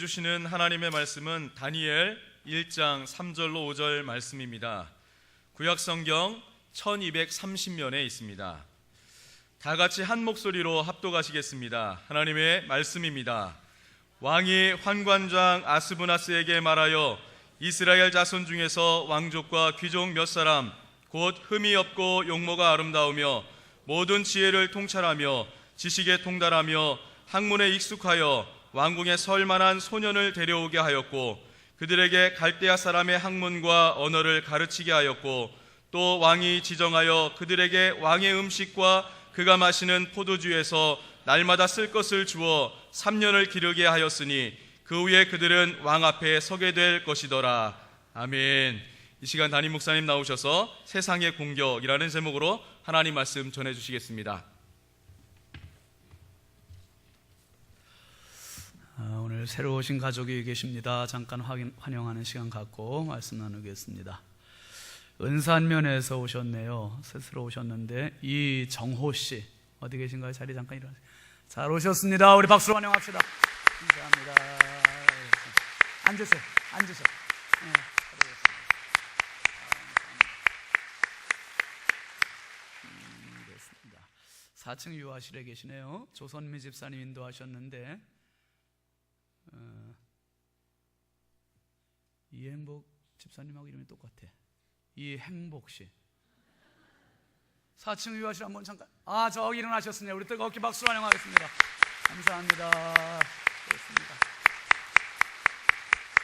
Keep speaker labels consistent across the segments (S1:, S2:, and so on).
S1: 주시는 하나님의 말씀은 다니엘 1장 3절로 5절 말씀입니다. 구약성경 1230면에 있습니다. 다 같이 한 목소리로 합독하시겠습니다. 하나님의 말씀입니다. 왕이 환관장 아스부나스에게 말하여 이스라엘 자손 중에서 왕족과 귀족 몇 사람 곧 흠이 없고 용모가 아름다우며 모든 지혜를 통찰하며 지식에 통달하며 학문에 익숙하여 왕궁에 설 만한 소년을 데려오게 하였고 그들에게 갈대아 사람의 학문과 언어를 가르치게 하였고 또 왕이 지정하여 그들에게 왕의 음식과 그가 마시는 포도주에서 날마다 쓸 것을 주어 3년을 기르게 하였으니 그 후에 그들은 왕 앞에 서게 될 것이더라. 아멘. 이 시간 담임 목사님 나오셔서 세상의 공격이라는 제목으로 하나님 말씀 전해주시겠습니다.
S2: 오늘 새로 오신 가족이 계십니다. 잠깐 환영하는 시간 갖고 말씀 나누겠습니다. 은산면에서 오셨네요. 스스로 오셨는데 이정호 씨 어디 계신가요? 자리 잠깐 일어나세요. 잘 오셨습니다. 우리 박수로 환영합시다. 감사합니다. 앉으세요. 네, 4층 유아실에 계시네요. 조선미 집사님 인도하셨는데 이행복 집사님하고 이름이 똑같아. 이행복씨 4층 유아실 한번 잠깐. 저기 일어나셨습니다. 우리 뜨겁게 박수로 환영하겠습니다. 감사합니다. 그렇습니다.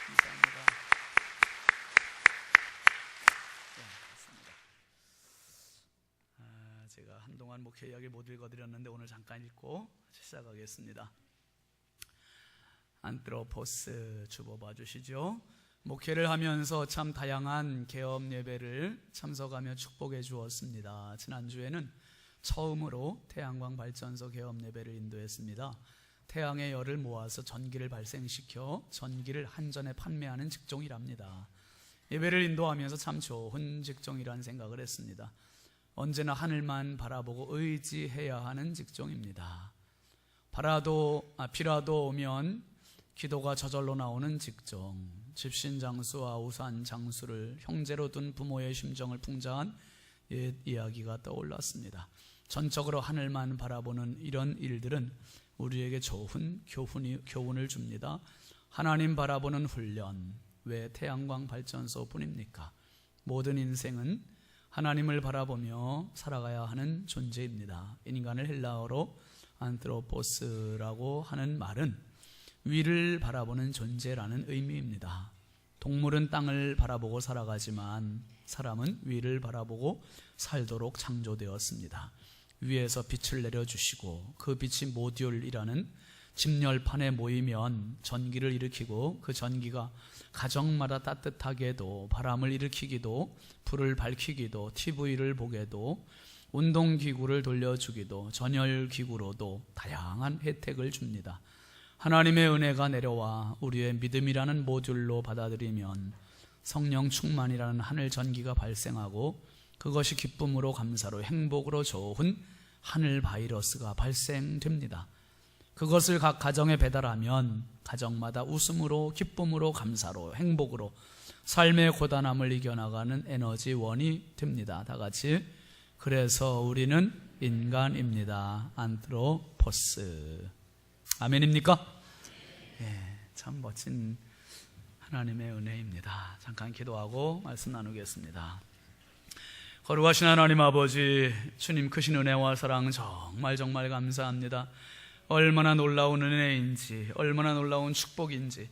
S2: 감사합니다. 네, 그렇습니다. 제가 한동안 목회 이야기 못 읽어드렸는데 오늘 잠깐 읽고 시작하겠습니다. 안트로포스 주보 봐주시죠. 목회를 하면서 참 다양한 개업 예배를 참석하며 축복해 주었습니다. 지난주에는 처음으로 태양광 발전소 개업 예배를 인도했습니다. 태양의 열을 모아서 전기를 발생시켜 전기를 한전에 판매하는 직종이랍니다. 예배를 인도하면서 참 좋은 직종이라는 생각을 했습니다. 언제나 하늘만 바라보고 의지해야 하는 직종입니다. 비라도 오면 기도가 저절로 나오는 직종, 집신장수와 우산장수를 형제로 둔 부모의 심정을 풍자한 옛 이야기가 떠올랐습니다. 전적으로 하늘만 바라보는 이런 일들은 우리에게 좋은 교훈을 줍니다. 하나님 바라보는 훈련, 왜 태양광 발전소 뿐입니까? 모든 인생은 하나님을 바라보며 살아가야 하는 존재입니다. 인간을 헬라어로 안트로포스라고 하는 말은 위를 바라보는 존재라는 의미입니다. 동물은 땅을 바라보고 살아가지만 사람은 위를 바라보고 살도록 창조되었습니다. 위에서 빛을 내려주시고 그 빛이 모듈이라는 집열판에 모이면 전기를 일으키고 그 전기가 가정마다 따뜻하게도 바람을 일으키기도 불을 밝히기도 TV를 보게도 운동기구를 돌려주기도 전열기구로도 다양한 혜택을 줍니다. 하나님의 은혜가 내려와 우리의 믿음이라는 모듈로 받아들이면 성령 충만이라는 하늘 전기가 발생하고 그것이 기쁨으로 감사로 행복으로 좋은 하늘 바이러스가 발생됩니다. 그것을 각 가정에 배달하면 가정마다 웃음으로 기쁨으로 감사로 행복으로 삶의 고단함을 이겨나가는 에너지원이 됩니다. 다 같이 그래서 우리는 인간입니다. 안트로포스. 아멘입니까? 참 멋진 하나님의 은혜입니다. 잠깐 기도하고 말씀 나누겠습니다. 거룩하신 하나님 아버지, 주님 크신 은혜와 사랑 정말 감사합니다. 얼마나 놀라운 은혜인지, 얼마나 놀라운 축복인지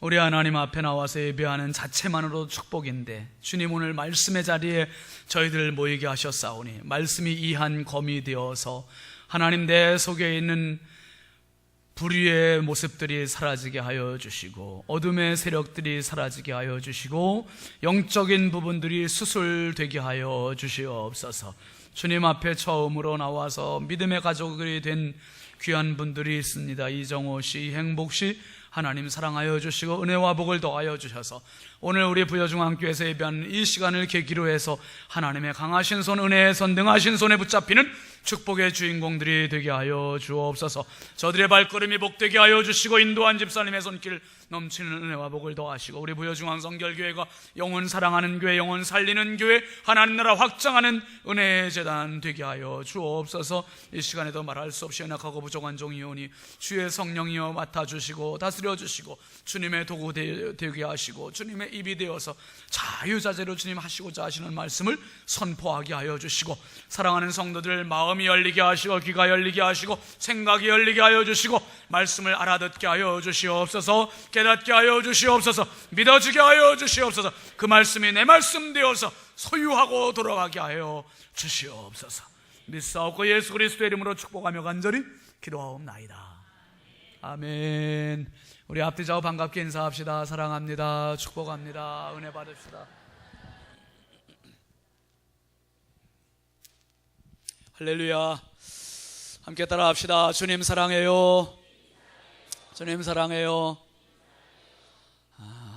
S2: 우리 하나님 앞에 나와서 예배하는 자체만으로도 축복인데 주님 오늘 말씀의 자리에 저희들을 모이게 하셨사오니 말씀이 이한 검이 되어서 하나님 내 속에 있는 불의의 모습들이 사라지게 하여 주시고 어둠의 세력들이 사라지게 하여 주시고 영적인 부분들이 수술되게 하여 주시옵소서. 주님 앞에 처음으로 나와서 믿음의 가족이 된 귀한 분들이 있습니다. 이정호 씨, 행복 씨 하나님 사랑하여 주시고 은혜와 복을 더하여 주셔서 오늘 우리 부여중앙교회에서 예배하는 이 시간을 계기로 해서 하나님의 강하신 손, 은혜의 손, 능하신 손에 붙잡히는 축복의 주인공들이 되게 하여 주옵소서. 저들의 발걸음이 복되게 하여 주시고 인도한 집사님의 손길 넘치는 은혜와 복을 더하시고 우리 부여중앙성결교회가 영혼 사랑하는 교회, 영혼 살리는 교회, 하나님 나라 확장하는 은혜의 재단 되게 하여 주옵소서. 이 시간에도 말할 수 없이 연약하고 부족한 종이오니 주의 성령이여 맡아주시고 다스려주시고 주님의 도구 되게 하시고 주님의 입이 되어서 자유자재로 주님 하시고자 하시는 말씀을 선포하게 하여 주시고 사랑하는 성도들 마음이 열리게 하시고 귀가 열리게 하시고 생각이 열리게 하여 주시고 말씀을 알아듣게 하여 주시옵소서. 깨닫게 하여 주시옵소서. 믿어지게 하여 주시옵소서. 그 말씀이 내 말씀 되어서 소유하고 돌아가게 하여 주시옵소서. 믿사옵고 예수 그리스도의 이름으로 축복하며 간절히 기도하옵나이다. 아멘. 우리 앞뒤 좌우 반갑게 인사합시다. 사랑합니다. 축복합니다. 은혜 받읍시다. 할렐루야. 함께 따라합시다. 주님 사랑해요. 주님 사랑해요.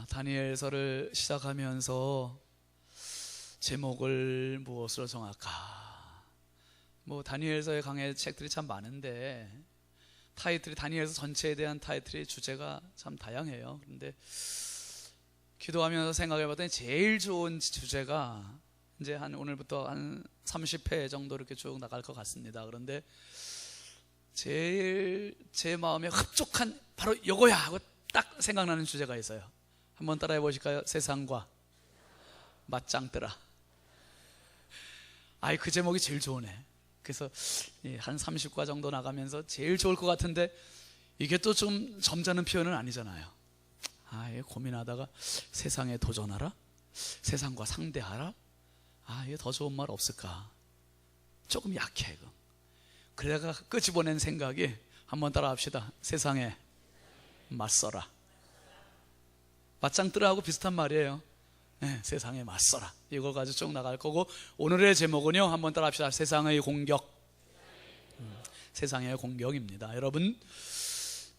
S2: 다니엘서를 시작하면서 제목을 무엇으로 정할까? 다니엘서에 강의 책들이 참 많은데 타이틀이 다니엘서 전체에 대한 타이틀의 주제가 참 다양해요. 그런데 기도하면서 생각해봤더니 제일 좋은 주제가 이제 오늘부터 한 30회 정도 이렇게 쭉 나갈 것 같습니다. 그런데 제일 제 마음에 흡족한 바로 이거야 하고 딱 생각나는 주제가 있어요. 한번 따라해 보실까요? 세상과 맞짱뜨라. 그 제목이 제일 좋으네. 그래서 한 30과 정도 나가면서 제일 좋을 것 같은데 이게 또 좀 점잖은 표현은 아니잖아요. 고민하다가 세상에 도전하라? 세상과 상대하라? 이게 더 좋은 말 없을까? 조금 약해. 그래가 끄집어낸 생각이 한번 따라 합시다. 세상에 맞서라. 맞짱뜨라하고 비슷한 말이에요. 세상에 맞서라. 이걸 가지고 쭉 나갈 거고 오늘의 제목은요, 한번 따라 합시다. 세상의 공격. 세상의 공격입니다. 여러분,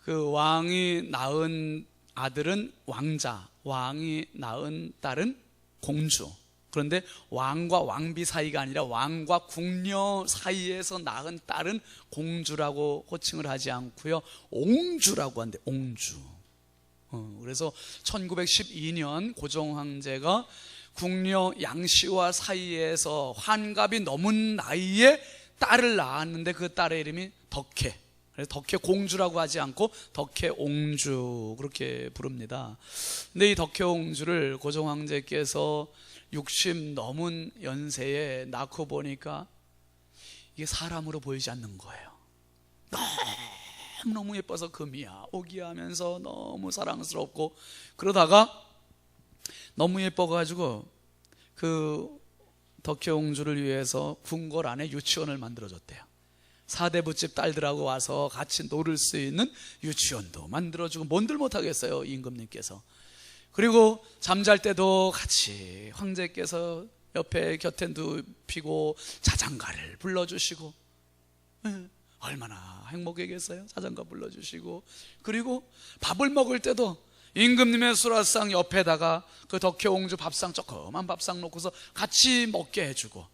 S2: 그 왕이 낳은 아들은 왕자, 왕이 낳은 딸은 공주. 그런데 왕과 왕비 사이가 아니라 왕과 궁녀 사이에서 낳은 딸은 공주라고 호칭을 하지 않고요, 옹주라고 한대. 옹주. 그래서 1912년 고종황제가 궁녀 양씨와 사이에서 환갑이 넘은 나이에 딸을 낳았는데 그 딸의 이름이 덕혜. 그래서 덕혜 공주라고 하지 않고 덕혜 옹주 그렇게 부릅니다. 근데 이 덕혜 옹주를 고종황제께서 60 넘은 연세에 낳고 보니까 이게 사람으로 보이지 않는 거예요. 너무 예뻐서 금이야 오기야 하면서 너무 사랑스럽고, 그러다가 너무 예뻐가지고 그 덕혜옹주를 위해서 궁궐 안에 유치원을 만들어줬대요. 사대부집 딸들하고 와서 같이 놀을 수 있는 유치원도 만들어주고 뭔들 못하겠어요, 임금님께서. 그리고 잠잘 때도 같이 황제께서 옆에 곁에 눕히고 자장가를 불러주시고, 얼마나 행복하겠어요. 자장가 불러주시고, 그리고 밥을 먹을 때도 임금님의 수라상 옆에다가 그 덕혜옹주 밥상, 조그만 밥상 놓고서 같이 먹게 해주고,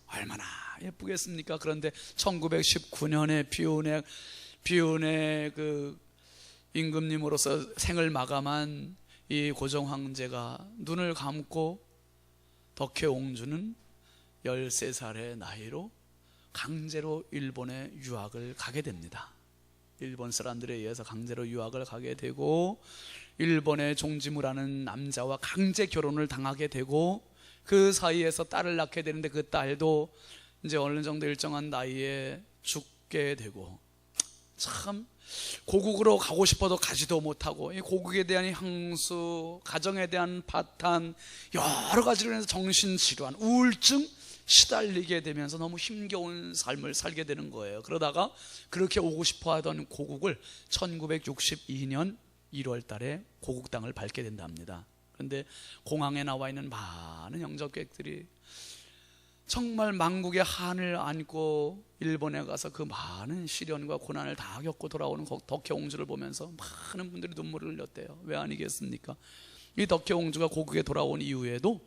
S2: 얼마나 예쁘겠습니까? 그런데 1919년에 비운의 그 임금님으로서 생을 마감한 이 고종황제가 눈을 감고 덕혜옹주는 13살의 나이로 강제로 일본에 유학을 가게 됩니다. 일본 사람들에 의해서 강제로 유학을 가게 되고, 일본의 종지무라는 남자와 강제 결혼을 당하게 되고, 그 사이에서 딸을 낳게 되는데 그 딸도 이제 어느 정도 일정한 나이에 죽게 되고, 참 고국으로 가고 싶어도 가지도 못하고, 이 고국에 대한 향수, 가정에 대한 파탄, 여러 가지로 인해서 정신질환, 우울증 시달리게 되면서 너무 힘겨운 삶을 살게 되는 거예요. 그러다가 그렇게 오고 싶어 하던 고국을 1962년 1월 달에 고국 땅을 밟게 된답니다. 그런데 공항에 나와 있는 많은 영접객들이 정말 만국의 한을 안고 일본에 가서 그 많은 시련과 고난을 다 겪고 돌아오는 덕혜옹주를 보면서 많은 분들이 눈물을 흘렸대요. 왜 아니겠습니까? 이 덕혜 공주가 고국에 돌아온 이후에도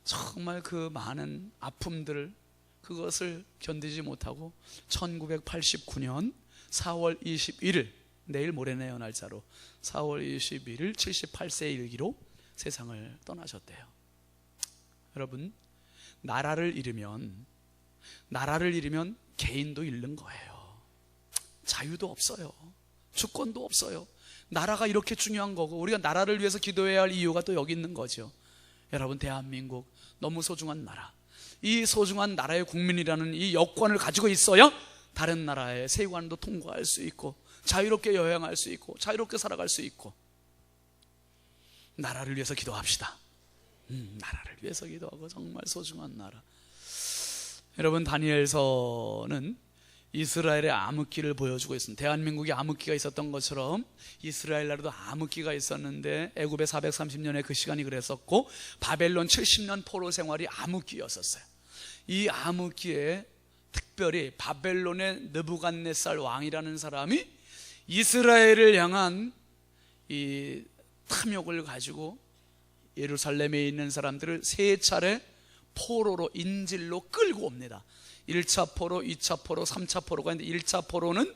S2: 정말 그 많은 아픔들을 그것을 견디지 못하고 1989년 4월 21일, 내일 모레네요 날짜로 4월 21일 78세 일기로 세상을 떠나셨대요. 여러분, 나라를 잃으면 개인도 잃는 거예요. 자유도 없어요. 주권도 없어요. 나라가 이렇게 중요한 거고, 우리가 나라를 위해서 기도해야 할 이유가 또 여기 있는 거죠. 여러분, 대한민국 너무 소중한 나라, 이 소중한 나라의 국민이라는 이 여권을 가지고 있어야 다른 나라의 세관도 통과할 수 있고, 자유롭게 여행할 수 있고, 자유롭게 살아갈 수 있고. 나라를 위해서 기도합시다. 나라를 위해서 기도하고, 정말 소중한 나라. 여러분, 다니엘서는 이스라엘의 암흑기를 보여주고 있습니다. 대한민국에 암흑기가 있었던 것처럼 이스라엘 나라도 암흑기가 있었는데, 애굽의 430년의 그 시간이 그랬었고, 바벨론 70년 포로 생활이 암흑기였었어요. 이 암흑기에 특별히 바벨론의 느부갓네살 왕이라는 사람이 이스라엘을 향한 이 탐욕을 가지고 예루살렘에 있는 사람들을 세 차례 포로로, 인질로 끌고 옵니다. 1차 포로, 2차 포로, 3차 포로가 있는데, 1차 포로는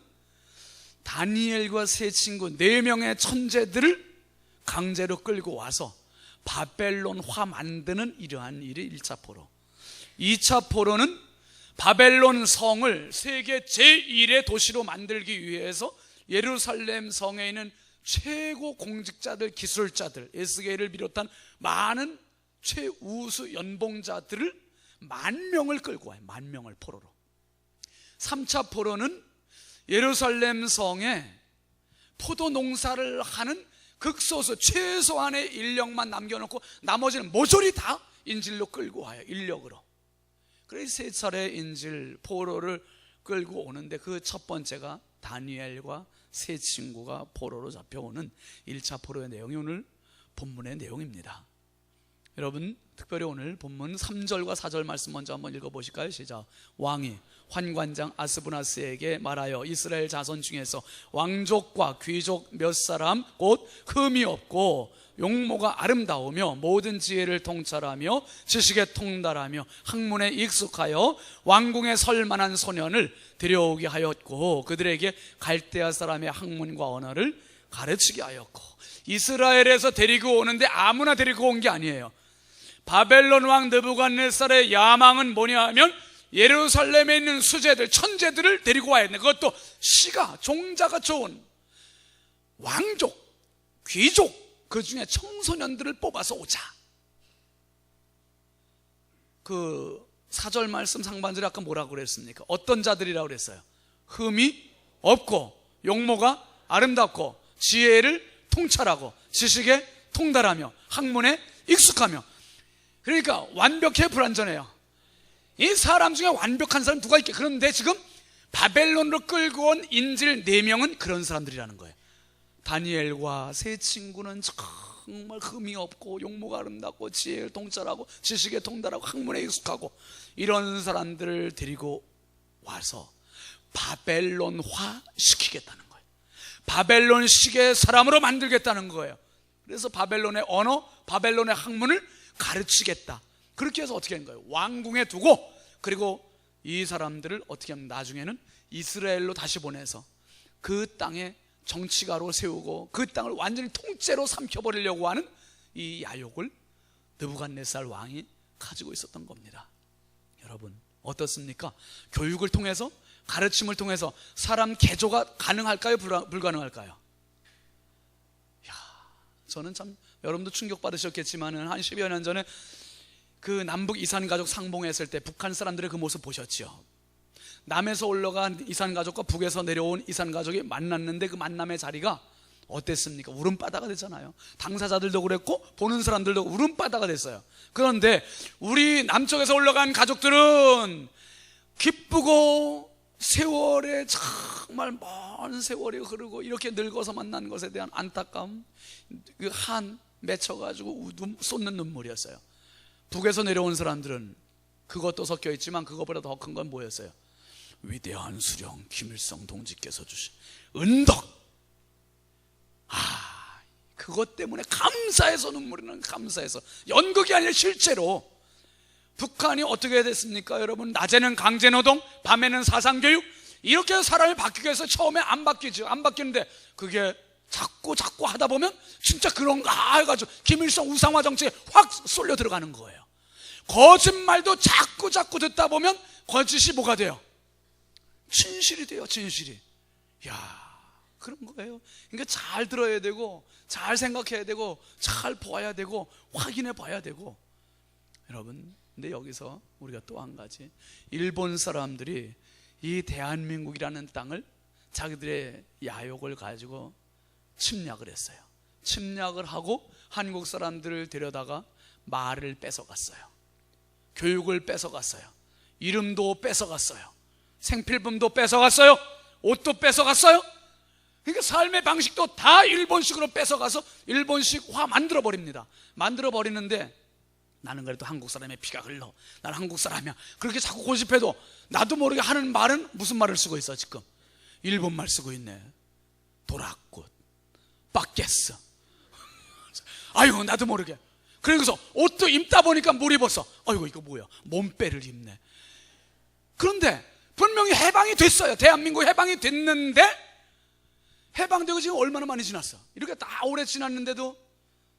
S2: 다니엘과 세 친구 4명의 천재들을 강제로 끌고 와서 바벨론화 만드는 이러한 일이 1차 포로. 2차 포로는 바벨론 성을 세계 제1의 도시로 만들기 위해서 예루살렘 성에 있는 최고 공직자들, 기술자들, 에스겔을 비롯한 많은 최우수 연봉자들을 10,000명을 끌고 와요. 10,000명을 포로로. 3차 포로는 예루살렘 성에 포도 농사를 하는 극소수 최소한의 인력만 남겨놓고 나머지는 모조리 다 인질로 끌고 와요. 인력으로. 그래서 세 차례 인질 포로를 끌고 오는데, 그 첫 번째가 다니엘과 세 친구가 포로로 잡혀오는 1차 포로의 내용이 오늘 본문의 내용입니다. 여러분, 특별히 오늘 본문 3절과 4절 말씀 먼저 한번 읽어보실까요? 시작. 왕이 환관장 아스부나스에게 말하여 이스라엘 자손 중에서 왕족과 귀족 몇 사람 곧 흠이 없고 용모가 아름다우며 모든 지혜를 통찰하며 지식에 통달하며 학문에 익숙하여 왕궁에 설 만한 소년을 데려오게 하였고, 그들에게 갈대아 사람의 학문과 언어를 가르치게 하였고. 이스라엘에서 데리고 오는데 아무나 데리고 온 게 아니에요. 바벨론 왕 느부갓네살의 야망은 뭐냐 하면 예루살렘에 있는 수재들, 천재들을 데리고 와야 되는데, 그것도 시가, 종자가 좋은 왕족, 귀족, 그 중에 청소년들을 뽑아서 오자. 그 4절 말씀 상반절에 아까 뭐라고 그랬습니까? 어떤 자들이라고 그랬어요? 흠이 없고 용모가 아름답고 지혜를 통찰하고 지식에 통달하며 학문에 익숙하며. 그러니까 완벽해 불완전해요. 이 사람 중에 완벽한 사람 누가 있게. 그런데 지금 바벨론으로 끌고 온 인질 4명은 그런 사람들이라는 거예요. 다니엘과 세 친구는 정말 흠이 없고 용모가 아름답고 지혜를 통찰하고 지식에 통달하고 학문에 익숙하고, 이런 사람들을 데리고 와서 바벨론화 시키겠다는 거예요. 바벨론식의 사람으로 만들겠다는 거예요. 그래서 바벨론의 언어, 바벨론의 학문을 가르치겠다. 그렇게 해서 어떻게 하는 거예요? 왕궁에 두고, 그리고 이 사람들을 어떻게 하면 나중에는 이스라엘로 다시 보내서 그 땅에 정치가로 세우고 그 땅을 완전히 통째로 삼켜버리려고 하는 이 야욕을 느부갓네살 왕이 가지고 있었던 겁니다. 여러분, 어떻습니까? 교육을 통해서, 가르침을 통해서 사람 개조가 가능할까요? 불가능할까요? 저는 참, 여러분도 충격받으셨겠지만 한 10여 년 전에 그 남북 이산가족 상봉했을 때 북한 사람들의 그 모습 보셨죠? 남에서 올라간 이산가족과 북에서 내려온 이산가족이 만났는데, 그 만남의 자리가 어땠습니까? 울음바다가 됐잖아요. 당사자들도 그랬고 보는 사람들도 울음바다가 됐어요. 그런데 우리 남쪽에서 올라간 가족들은 기쁘고, 세월에 정말 먼 세월이 흐르고 이렇게 늙어서 만난 것에 대한 안타까움, 그 한 맺혀가지고 쏟는 눈물이었어요. 북에서 내려온 사람들은 그것도 섞여 있지만 그것보다 더 큰 건 뭐였어요? 위대한 수령 김일성 동지께서 주신 은덕. 그것 때문에 감사해서 눈물이 나는, 감사해서. 연극이 아니라 실제로 북한이 어떻게 됐습니까? 여러분, 낮에는 강제노동, 밤에는 사상교육, 이렇게 해서 사람이 바뀌기 위해서 처음에 안 바뀌죠. 안 바뀌는데 그게 자꾸 하다 보면 진짜 그런가 해가지고 김일성 우상화 정책에 확 쏠려 들어가는 거예요. 거짓말도 자꾸 듣다 보면 거짓이 뭐가 돼요? 진실이 돼요. 진실이. 야, 그런 거예요. 그러니까 잘 들어야 되고, 잘 생각해야 되고, 잘 보아야 되고, 확인해 봐야 되고. 여러분, 근데 여기서 우리가 또 한 가지, 일본 사람들이 이 대한민국이라는 땅을 자기들의 야욕을 가지고 침략을 했어요. 침략을 하고 한국 사람들을 데려다가 말을 뺏어갔어요. 교육을 뺏어갔어요. 이름도 뺏어갔어요. 생필품도 뺏어갔어요. 옷도 뺏어갔어요. 그러니까 삶의 방식도 다 일본식으로 뺏어가서 일본식화 만들어버립니다. 만들어버리는데 나는 그래도 한국 사람의 피가 흘러, 나는 한국 사람이야, 그렇게 자꾸 고집해도 나도 모르게 하는 말은 무슨 말을 쓰고 있어? 지금 일본말 쓰고 있네. 도라꽃, 빠겠어. 아이고, 나도 모르게. 그래서 옷도 입다 보니까 못 입었어. 아이고, 이거 뭐야, 몸빼를 입네. 그런데 분명히 해방이 됐어요. 대한민국 해방이 됐는데, 해방되고 지금 얼마나 많이 지났어? 이렇게 다 오래 지났는데도,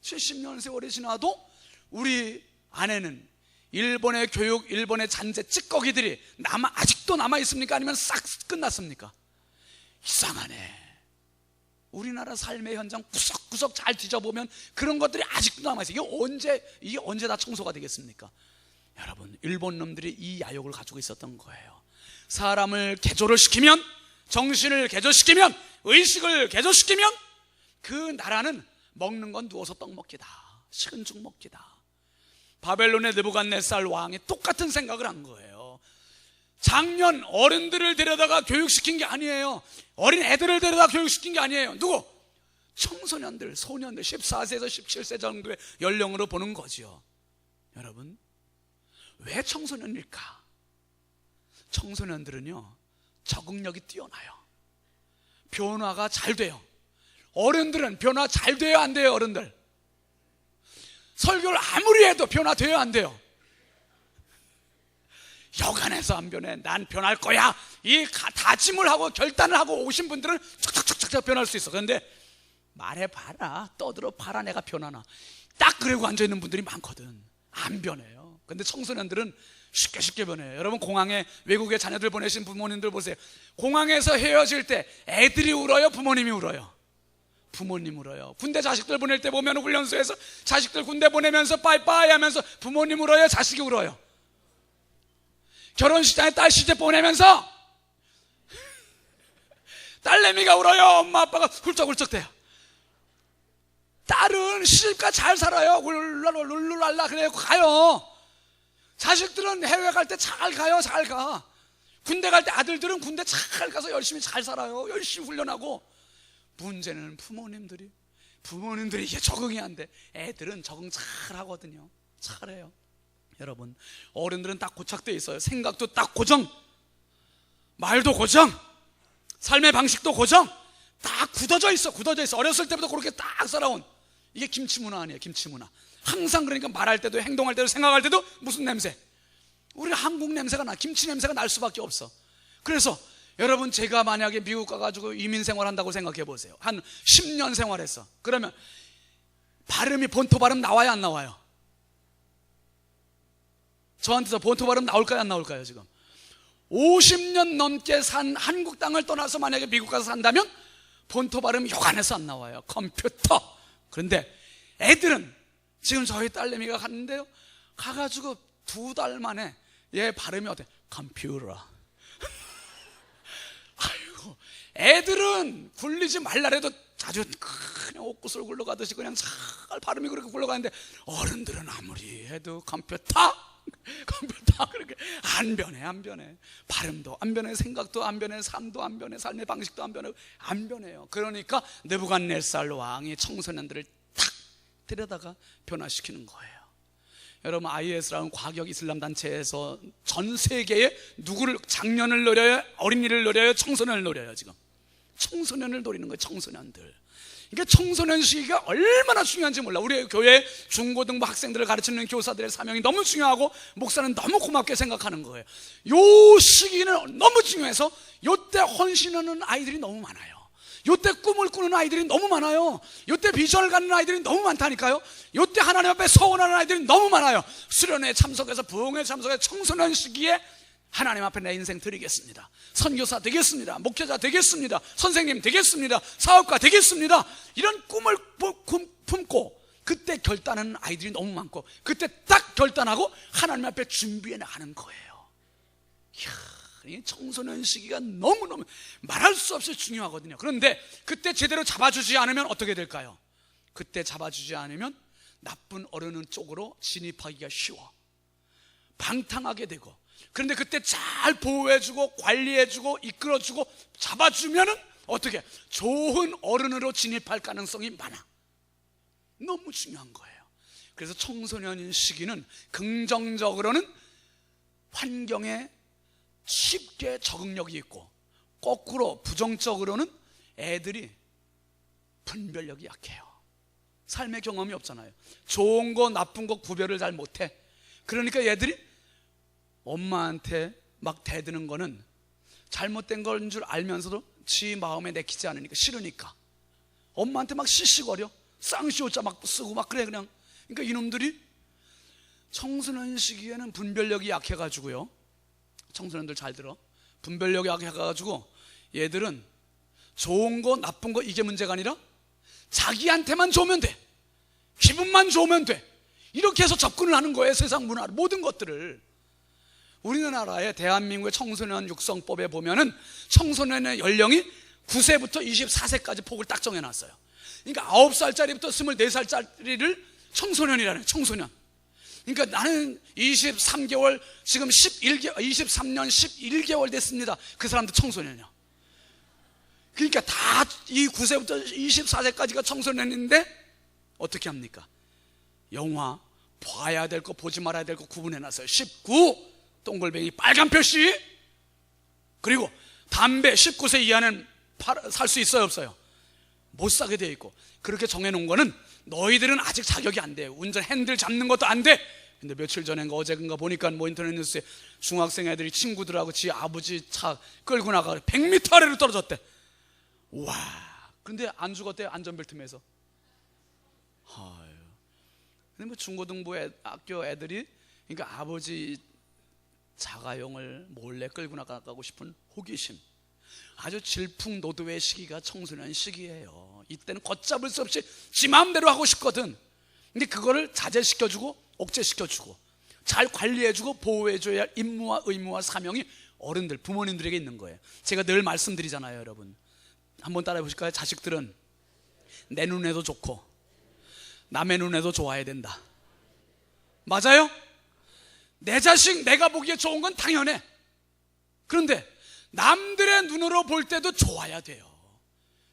S2: 70년 세월이 지나도 우리 안에는 일본의 교육, 일본의 잔재 찌꺼기들이 아직도 남아있습니까? 아니면 싹 끝났습니까? 이상하네. 우리나라 삶의 현장 구석구석 잘 뒤져보면 그런 것들이 아직도 남아있어요. 이게 언제 다 청소가 되겠습니까? 여러분, 일본 놈들이 이 야욕을 가지고 있었던 거예요. 사람을 개조를 시키면, 정신을 개조시키면, 의식을 개조시키면 그 나라는 먹는 건 누워서 떡 먹기다, 식은 죽 먹기다. 바벨론의 느부갓네살 왕이 똑같은 생각을 한 거예요. 작년 어른들을 데려다가 교육시킨 게 아니에요. 어린 애들을 데려다 교육시킨 게 아니에요. 누구? 청소년들, 소년들, 14세에서 17세 정도의 연령으로 보는 거지요. 여러분, 왜 청소년일까? 청소년들은요, 적응력이 뛰어나요. 변화가 잘 돼요. 어른들은 변화 잘 돼요, 안 돼요? 어른들 설교를 아무리 해도 변화돼요, 안 돼요? 여간해서 안 변해, 난 변할 거야, 이 다짐을 하고 결단을 하고 오신 분들은 척척척척 변할 수 있어. 그런데 말해봐라, 떠들어봐라, 내가 변하나, 딱 그러고 앉아있는 분들이 많거든. 안 변해요. 근데 청소년들은 쉽게 변해요. 여러분, 공항에 외국에 자녀들 보내신 부모님들 보세요. 공항에서 헤어질 때 애들이 울어요, 부모님이 울어요? 부모님 울어요. 군대 자식들 보낼 때 보면 훈련소에서 자식들 군대 보내면서 빠이빠이 하면서 부모님 울어요, 자식이 울어요? 결혼식장에 딸 시집 보내면서 딸내미가 울어요, 엄마 아빠가 훌쩍훌쩍 대요? 딸은 시집가 잘 살아요. 룰루랄라 그래요, 가요. 자식들은 해외 갈 때 잘 가요, 잘 가. 군대 갈 때 아들들은 군대 잘 가서 열심히 잘 살아요. 열심히 훈련하고. 문제는 부모님들이 이게 적응이 안 돼. 애들은 적응 잘 하거든요. 잘해요. 여러분, 어른들은 딱 고착돼 있어요. 생각도 딱 고정, 말도 고정, 삶의 방식도 고정, 딱 굳어져 있어. 어렸을 때부터 그렇게 딱 살아온, 이게 김치 문화 아니에요? 김치 문화. 항상 그러니까 말할 때도, 행동할 때도, 생각할 때도 무슨 냄새? 우리 한국 냄새가 나, 김치 냄새가 날 수밖에 없어. 그래서 여러분, 제가 만약에 미국 가가지고 이민 생활한다고 생각해 보세요. 한 10년 생활했어. 그러면 발음이, 본토 발음 나와요, 안 나와요? 저한테서 본토 발음 나올까요, 안 나올까요? 지금 50년 넘게 산 한국 땅을 떠나서 만약에 미국 가서 산다면 본토 발음이 요간해서 안 나와요. 컴퓨터. 그런데 애들은, 지금 저희 딸내미가 갔는데요, 가가지고 2달 만에 얘 발음이 어때? 컴퓨터. 아이고, 애들은 굴리지 말라래도 자주 그냥 옷구슬 굴러가듯이 그냥 잘 발음이 그렇게 굴러가는데, 어른들은 아무리 해도 컴퓨터 그렇게 안 변해. 발음도 안 변해, 생각도 안 변해, 삶도 안 변해, 삶의 방식도 안 변해요. 그러니까 느부갓네살 왕이 청소년들을 탁 데려다가 변화시키는 거예요. 여러분, IS라는 과격 이슬람 단체에서 전 세계에 누구를, 장년을 노려요, 어린이를 노려요, 청소년을 노려요? 지금 청소년을 노리는 거예요. 청소년들. 그러니까 청소년 시기가 얼마나 중요한지 몰라. 우리 교회 중고등부 학생들을 가르치는 교사들의 사명이 너무 중요하고 목사는 너무 고맙게 생각하는 거예요. 요 시기는 너무 중요해서 요때 헌신하는 아이들이 너무 많아요. 요때 꿈을 꾸는 아이들이 너무 많아요. 요때 비전을 갖는 아이들이 너무 많다니까요. 요때 하나님 앞에 서원하는 아이들이 너무 많아요. 수련회에 참석해서 부흥회에 참석해서 청소년 시기에 하나님 앞에 내 인생 드리겠습니다, 선교사 되겠습니다, 목회자 되겠습니다, 선생님 되겠습니다, 사업가 되겠습니다, 이런 꿈을 품고 그때 결단하는 아이들이 너무 많고, 그때 딱 결단하고 하나님 앞에 준비해 나가는 거예요. 이야, 이 청소년 시기가 너무너무 말할 수 없이 중요하거든요. 그런데 그때 제대로 잡아주지 않으면 어떻게 될까요? 그때 잡아주지 않으면 나쁜 어른 쪽으로 진입하기가 쉬워, 방탕하게 되고. 그런데 그때 잘 보호해주고 관리해주고 이끌어주고 잡아주면은 어떻게 좋은 어른으로 진입할 가능성이 많아. 너무 중요한 거예요. 그래서 청소년 시기는 긍정적으로는 환경에 쉽게 적응력이 있고, 거꾸로 부정적으로는 애들이 분별력이 약해요. 삶의 경험이 없잖아요. 좋은 거 나쁜 거 구별을 잘 못해. 그러니까 얘들이 엄마한테 막 대드는 거는 잘못된 건 줄 알면서도 지 마음에 내키지 않으니까, 싫으니까 엄마한테 막 시시거려. 쌍시오자 막 쓰고 막 그래 그냥. 그러니까 이놈들이 청소년 시기에는 분별력이 약해가지고요, 청소년들 잘 들어, 분별력이 약해가지고 얘들은 좋은 거 나쁜 거 이게 문제가 아니라 자기한테만 좋으면 돼, 기분만 좋으면 돼, 이렇게 해서 접근을 하는 거예요. 세상 문화 모든 것들을. 우리나라의 대한민국의 청소년 육성법에 보면은 청소년의 연령이 9세부터 24세까지 폭을 딱 정해놨어요. 그러니까 9살짜리부터 24살짜리를 청소년이라는 거예요. 청소년. 그러니까 나는 23개월, 지금 23년 11개월 됐습니다. 그 사람도 청소년이야. 그러니까 다 이 9세부터 24세까지가 청소년인데 어떻게 합니까? 영화 봐야 될 거 보지 말아야 될 거 구분해놨어요. 19 동글뱅이 빨간 표시. 그리고 담배 19세 이하는 살 수 있어요 없어요? 못 사게 되어 있고. 그렇게 정해놓은 거는 너희들은 아직 자격이 안 돼요. 운전 핸들 잡는 것도 안 돼. 근데 며칠 전인가 어제인가 보니까 뭐 인터넷 뉴스에 중학생 애들이 친구들하고 지 아버지 차 끌고 나가 100m 아래로 떨어졌대. 와, 근데 안 죽었대요. 안전벨트 매서. 아유. 근데 뭐 중고등부 학교 애들이, 그러니까 아버지 자가용을 몰래 끌고 나가고 싶은 호기심, 아주 질풍노도의 시기가 청소년 시기예요. 이때는 걷잡을 수 없이 지 마음대로 하고 싶거든. 근데 그거를 자제시켜주고 억제시켜주고 잘 관리해주고 보호해줘야 할 임무와 의무와 사명이 어른들, 부모님들에게 있는 거예요. 제가 늘 말씀드리잖아요, 여러분. 한번 따라해 보실까요? 자식들은 내 눈에도 좋고 남의 눈에도 좋아야 된다. 맞아요? 내 자식 내가 보기에 좋은 건 당연해. 그런데 남들의 눈으로 볼 때도 좋아야 돼요.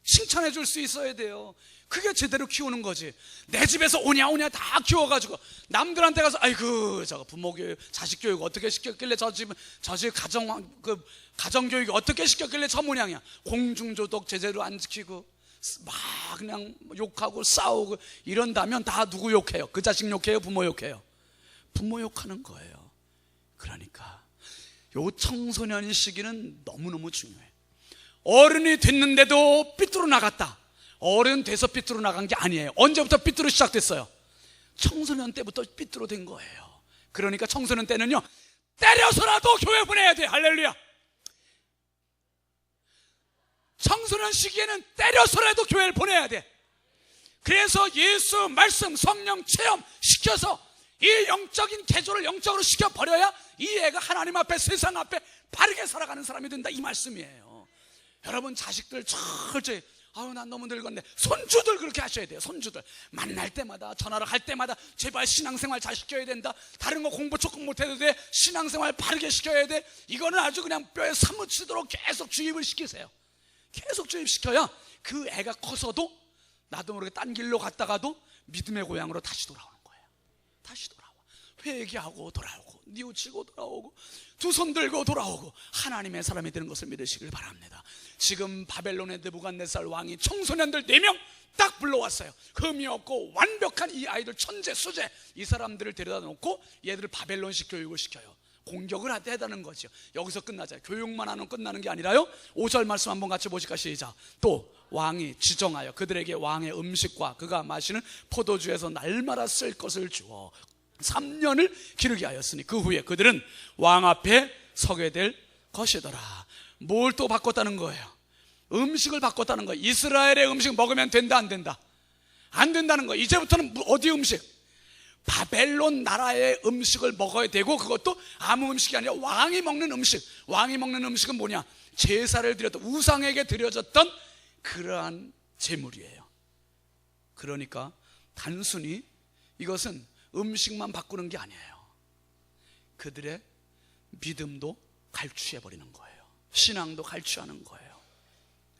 S2: 칭찬해 줄 수 있어야 돼요. 그게 제대로 키우는 거지. 내 집에서 오냐 다 키워가지고 남들한테 가서 아이고 저거 부모 교육, 자식 교육 어떻게 시켰길래 저 집 가정 교육 어떻게 시켰길래 저 모양이야. 공중조독 제대로 안 지키고 막 그냥 욕하고 싸우고 이런다면 다 누구 욕해요? 그 자식 욕해요? 부모 욕해요? 부모 욕하는 거예요. 그러니까 요 청소년 시기는 너무너무 중요해. 어른이 됐는데도 삐뚤어 나갔다. 어른 돼서 삐뚤어 나간 게 아니에요. 언제부터 삐뚤어 시작됐어요? 청소년 때부터 삐뚤어 된 거예요. 그러니까 청소년 때는요, 때려서라도 교회 보내야 돼. 할렐루야. 청소년 시기에는 때려서라도 교회를 보내야 돼. 그래서 예수 말씀 성령 체험 시켜서 이 영적인 개조를 영적으로 시켜버려야 이 애가 하나님 앞에 세상 앞에 바르게 살아가는 사람이 된다, 이 말씀이에요. 여러분 자식들 철저히, 아유 난 너무 늙었네, 손주들 그렇게 하셔야 돼요. 손주들 만날 때마다 전화를 할 때마다 제발 신앙생활 잘 시켜야 된다. 다른 거 공부 조금 못해도 돼. 신앙생활 바르게 시켜야 돼. 이거는 아주 그냥 뼈에 사무치도록 계속 주입을 시키세요. 계속 주입시켜야 그 애가 커서도 나도 모르게 딴 길로 갔다가도 믿음의 고향으로 다시 돌아오는 거예요. 다시 돌아와. 회개하고 돌아오고 뉘우치고 돌아오고 두 손 들고 돌아오고 하나님의 사람이 되는 것을 믿으시길 바랍니다. 지금 바벨론의 느부갓네살 왕이 청소년들 4명 딱 불러왔어요. 흠이 없고 완벽한 이 아이들 천재 수재, 이 사람들을 데려다 놓고 얘들을 바벨론식 교육을 시켜요. 공격을 하다는 거죠. 여기서 끝나자. 교육만 하면 끝나는 게 아니라요, 5절 말씀 한번 같이 보실까? 시작. 또 왕이 지정하여 그들에게 왕의 음식과 그가 마시는 포도주에서 날마다 쓸 것을 주어 3년을 기르게 하였으니 그 후에 그들은 왕 앞에 서게 될 것이더라. 뭘 또 바꿨다는 거예요? 음식을 바꿨다는 거예요. 이스라엘의 음식 먹으면 된다, 안 된다? 안 된다는 거예요. 이제부터는 어디 음식? 바벨론 나라의 음식을 먹어야 되고, 그것도 아무 음식이 아니라 왕이 먹는 음식. 왕이 먹는 음식은 뭐냐? 제사를 드렸던, 우상에게 드려졌던 그러한 제물이에요. 그러니까 단순히 이것은 음식만 바꾸는 게 아니에요. 그들의 믿음도 갈취해버리는 거예요. 신앙도 갈취하는 거예요.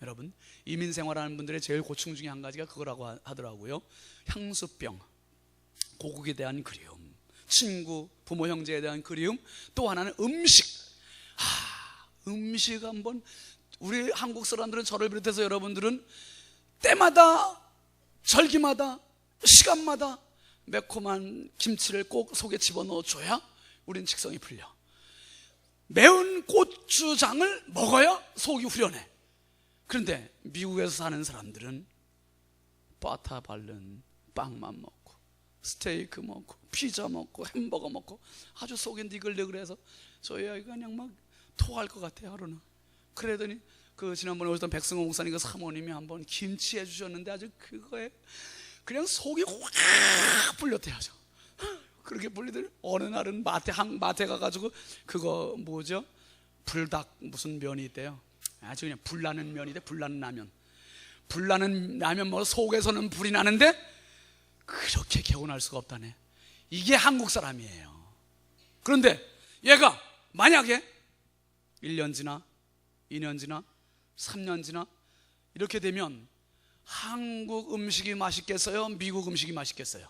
S2: 여러분, 이민 생활하는 분들의 제일 고충 중에 한 가지가 그거라고 하더라고요. 향수병, 고국에 대한 그리움, 친구, 부모, 형제에 대한 그리움, 또 하나는 음식. 음식 한번, 우리 한국 사람들은 저를 비롯해서 여러분들은 때마다, 절기마다, 시간마다 매콤한 김치를 꼭 속에 집어넣어줘야 우린 식성이 풀려. 매운 고추장을 먹어야 속이 후련해. 그런데 미국에서 사는 사람들은 바타 바른 빵만 먹고 스테이크 먹고 피자 먹고 햄버거 먹고 아주 속이 니글니글해서 저희 아이가 그냥 막 토할 것 같아요, 하루는. 그러더니 그 지난번에 오셨던 백승호 목사님 그 사모님이 한번 김치 해주셨는데 아주 그거에 그냥 속이 확 불렸대요. 그렇게 불리더니 어느 날은 마트에 가가지고 그거 뭐죠? 불닭 무슨 면이 있대요. 아주 그냥 불나는 면이 돼. 불나는 라면. 불나는 라면 먹어 속에서는 불이 나는데 그렇게 개운할 수가 없다네. 이게 한국 사람이에요. 그런데 얘가 만약에 1년 지나 2년 지나 3년 지나 이렇게 되면 한국 음식이 맛있겠어요? 미국 음식이 맛있겠어요?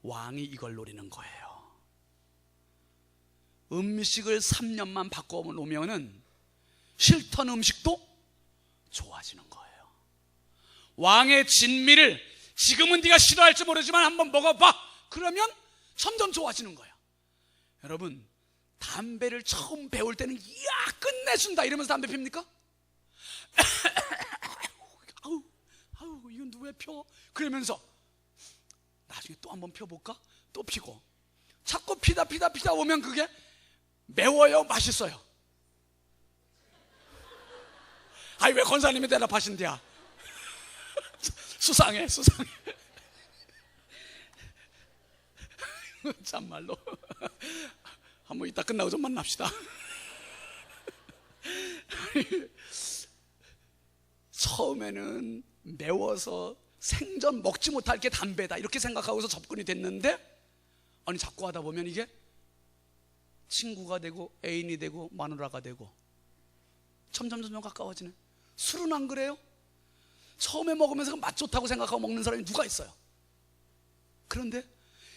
S2: 왕이 이걸 노리는 거예요. 음식을 3년만 바꿔놓으면은 싫던 음식도 좋아지는 거예요. 왕의 진미를 지금은 네가 싫어할지 모르지만 한번 먹어봐. 그러면 점점 좋아지는 거예요. 여러분, 담배를 처음 배울 때는 이야 끝내준다 이러면서 담배 핍니까? 아우 이건 왜 펴? 그러면서 나중에 또 한번 펴볼까? 또 피고 자꾸 피다 오면 그게 매워요? 맛있어요? 아이 왜 권사님이 대답하신대야? 수상해 참말로. 한번 이따 끝나고 좀 만납시다. 처음에는 매워서 생전 먹지 못할 게 담배다 이렇게 생각하고서 접근이 됐는데, 아니 자꾸 하다 보면 이게 친구가 되고 애인이 되고 마누라가 되고 점점 가까워지네. 술은 안 그래요? 처음에 먹으면서 맛 좋다고 생각하고 먹는 사람이 누가 있어요? 그런데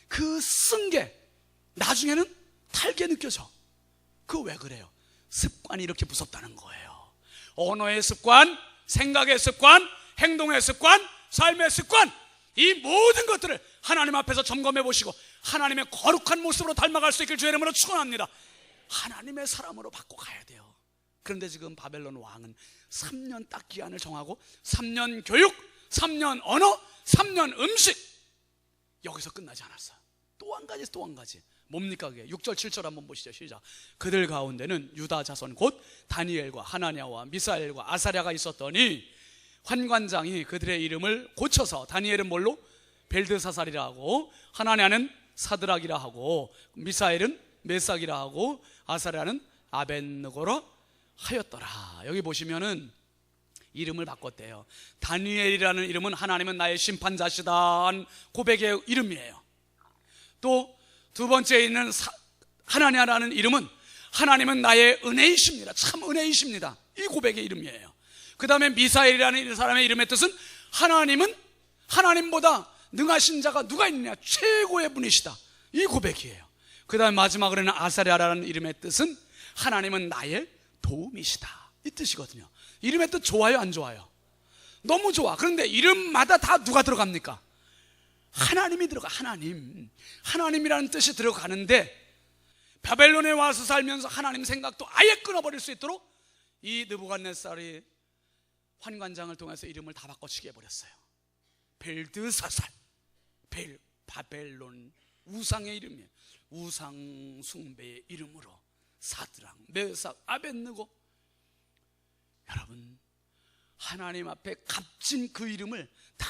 S2: 그 쓴 게 나중에는 달게 느껴져. 그거 왜 그래요? 습관이 이렇게 무섭다는 거예요. 언어의 습관, 생각의 습관, 행동의 습관, 삶의 습관, 이 모든 것들을 하나님 앞에서 점검해 보시고 하나님의 거룩한 모습으로 닮아갈 수 있길 주의 이름으로 축원합니다. 하나님의 사람으로 바꿔가야 돼요. 그런데 지금 바벨론 왕은 3년 딱 기한을 정하고 3년 교육, 3년 언어, 3년 음식, 여기서 끝나지 않았어요. 또 한 가지 뭡니까 그게? 6절 7절 한번 보시죠. 시작. 그들 가운데는 유다 자손 곧 다니엘과 하나냐와 미사엘과 아사랴가 있었더니 환관장이 그들의 이름을 고쳐서 다니엘은 뭘로? 벨드사살이라 하고, 하나냐는 사드락이라 하고, 미사엘은 메삭이라 하고, 아사랴는 아벳느고라 하였더라. 여기 보시면은 이름을 바꿨대요. 다니엘이라는 이름은 하나님은 나의 심판자시다 고백의 이름이에요. 또 두 번째에 있는 하나냐라는 이름은 하나님은 나의 은혜이십니다. 참 은혜이십니다. 이 고백의 이름이에요. 그 다음에 미사엘이라는 사람의 이름의 뜻은 하나님은 하나님보다 능하신 자가 누가 있느냐, 최고의 분이시다, 이 고백이에요. 그 다음 마지막으로는 아사랴라는 이름의 뜻은 하나님은 나의 도움이시다, 이 뜻이거든요. 이름의 뜻 좋아요, 안 좋아요? 너무 좋아. 그런데 이름마다 다 누가 들어갑니까? 하나님이 들어가. 하나님이라는 뜻이 들어가는데, 바벨론에 와서 살면서 하나님 생각도 아예 끊어버릴 수 있도록 이 느부갓네살이 환관장을 통해서 이름을 다 바꿔치게 해버렸어요. 벨드사살, 바벨론 우상의 이름이에요. 우상 숭배의 이름으로 사드락, 메삭, 아벳느고. 여러분, 하나님 앞에 값진 그 이름을 다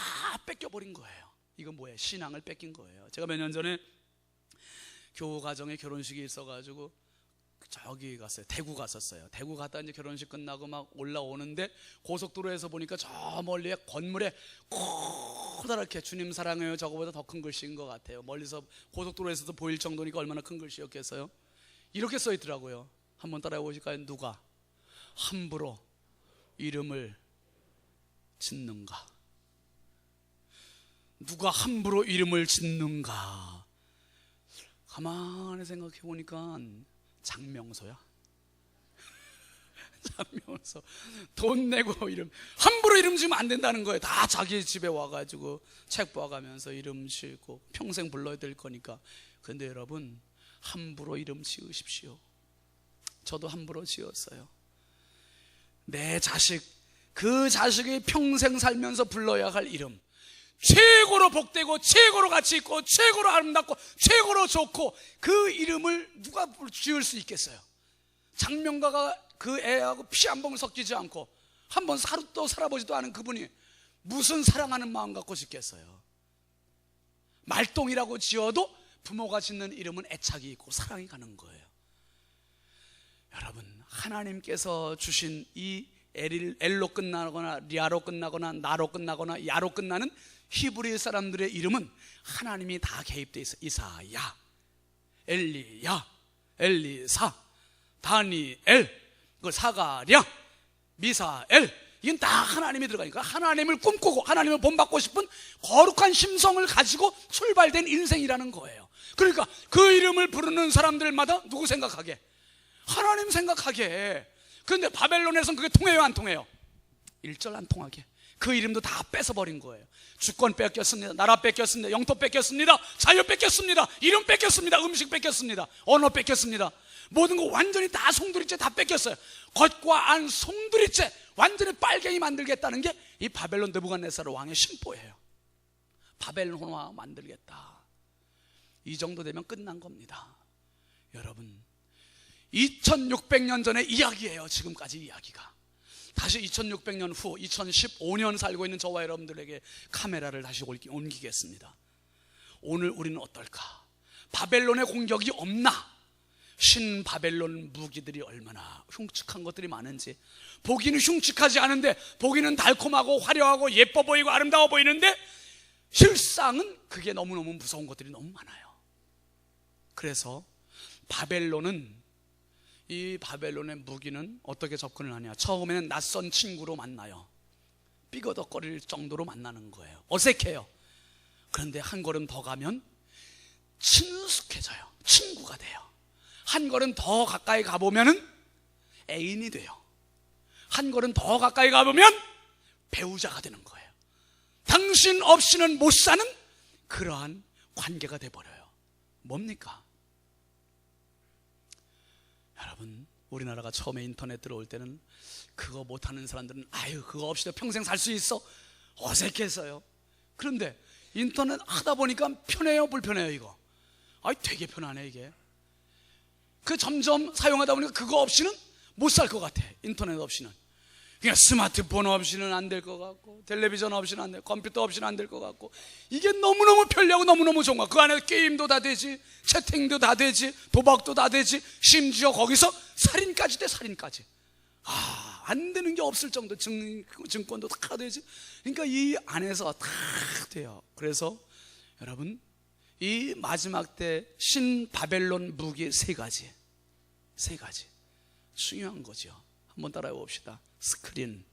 S2: 뺏겨버린 거예요. 이건 뭐예요? 신앙을 뺏긴 거예요. 제가 몇 년 전에 교우 가정에 결혼식이 있어가지고 저기 갔어요. 대구 갔었어요. 대구 갔다 이제 결혼식 끝나고 막 올라오는데 고속도로에서 보니까 저 멀리에 건물에 커다랗게 주님 사랑해요, 저거보다 더 큰 글씨인 것 같아요. 멀리서 고속도로에서도 보일 정도니까 얼마나 큰 글씨였겠어요. 이렇게 써 있더라고요. 한번 따라해 보실까요? 누가 함부로 이름을 짓는가? 누가 함부로 이름을 짓는가? 가만히 생각해 보니까 장명소야. 장명소. 돈 내고 이름, 함부로 이름 지으면 안 된다는 거예요. 다 자기 집에 와가지고 책 봐가면서 이름 짓고 평생 불러야 될 거니까. 근데 여러분, 함부로 이름 지으십시오. 저도 함부로 지었어요. 내 자식, 그 자식이 평생 살면서 불러야 할 이름, 최고로 복되고 최고로 가치 있고 최고로 아름답고 최고로 좋고, 그 이름을 누가 지을 수 있겠어요? 장명가가 그 애하고 피 한 방울 섞이지 않고 한 번 하루도 살아보지도 않은 그분이 무슨 사랑하는 마음 갖고 짓겠어요? 말똥이라고 지어도 부모가 짓는 이름은 애착이 있고 사랑이 가는 거예요. 여러분, 하나님께서 주신 이 엘로 끝나거나 리아로 끝나거나 나로 끝나거나 야로 끝나는 히브리 사람들의 이름은 하나님이 다 개입되어 있어요. 이사야, 엘리야, 엘리사, 다니엘, 사가랴, 미사엘, 이건 다 하나님이 들어가니까 하나님을 꿈꾸고 하나님을 본받고 싶은 거룩한 심성을 가지고 출발된 인생이라는 거예요. 그러니까 그 이름을 부르는 사람들마다 누구 생각하게? 하나님 생각하게. 그런데 바벨론에서는 그게 통해요, 안 통해요? 일절 안 통하게 그 이름도 다 뺏어버린 거예요. 주권 뺏겼습니다, 나라 뺏겼습니다, 영토 뺏겼습니다, 자유 뺏겼습니다, 이름 뺏겼습니다, 음식 뺏겼습니다, 언어 뺏겼습니다. 모든 거 완전히 다 송두리째 다 뺏겼어요. 겉과 안 송두리째 완전히 빨갱이 만들겠다는 게 이 바벨론 느부갓네살 왕의 심보예요. 바벨론화 만들겠다. 이 정도 되면 끝난 겁니다. 여러분, 2600년 전의 이야기예요. 지금까지 이야기가. 다시 2600년 후 2015년 살고 있는 저와 여러분들에게 카메라를 다시 옮기겠습니다. 오늘 우리는 어떨까? 바벨론의 공격이 없나? 신바벨론 무기들이 얼마나 흉측한 것들이 많은지. 보기는 흉측하지 않은데, 보기는 달콤하고 화려하고 예뻐 보이고 아름다워 보이는데, 실상은 그게 너무너무 무서운 것들이 너무 많아요. 그래서 바벨론은, 이 바벨론의 무기는 어떻게 접근을 하냐? 처음에는 낯선 친구로 만나요. 삐거덕거릴 정도로 만나는 거예요. 어색해요. 그런데 한 걸음 더 가면 친숙해져요. 친구가 돼요. 한 걸음 더 가까이 가보면 애인이 돼요. 한 걸음 더 가까이 가보면 배우자가 되는 거예요. 당신 없이는 못 사는 그러한 관계가 돼버려요. 뭡니까? 여러분, 우리나라가 처음에 인터넷 들어올 때는 그거 못하는 사람들은 아유, 그거 없이도 평생 살 수 있어? 어색했어요. 그런데 인터넷 하다 보니까 편해요, 불편해요? 이거 되게 편하네. 이게 그 점점 사용하다 보니까 그거 없이는 못 살 것 같아. 인터넷 없이는. 그냥 스마트폰 없이는 안 될 것 같고, 텔레비전 없이는 안 돼, 컴퓨터 없이는 안 될 것 같고, 이게 너무너무 편리하고 너무너무 좋은 거야. 그 안에 게임도 다 되지, 채팅도 다 되지, 도박도 다 되지, 심지어 거기서 살인까지 돼. 살인까지. 안 되는 게 없을 정도. 증권도 다 되지. 그러니까 이 안에서 다 돼요. 그래서 여러분, 이 마지막 때 신바벨론 무기 세 가지 중요한 거죠. 한번 따라해 봅시다. 스크린이에요.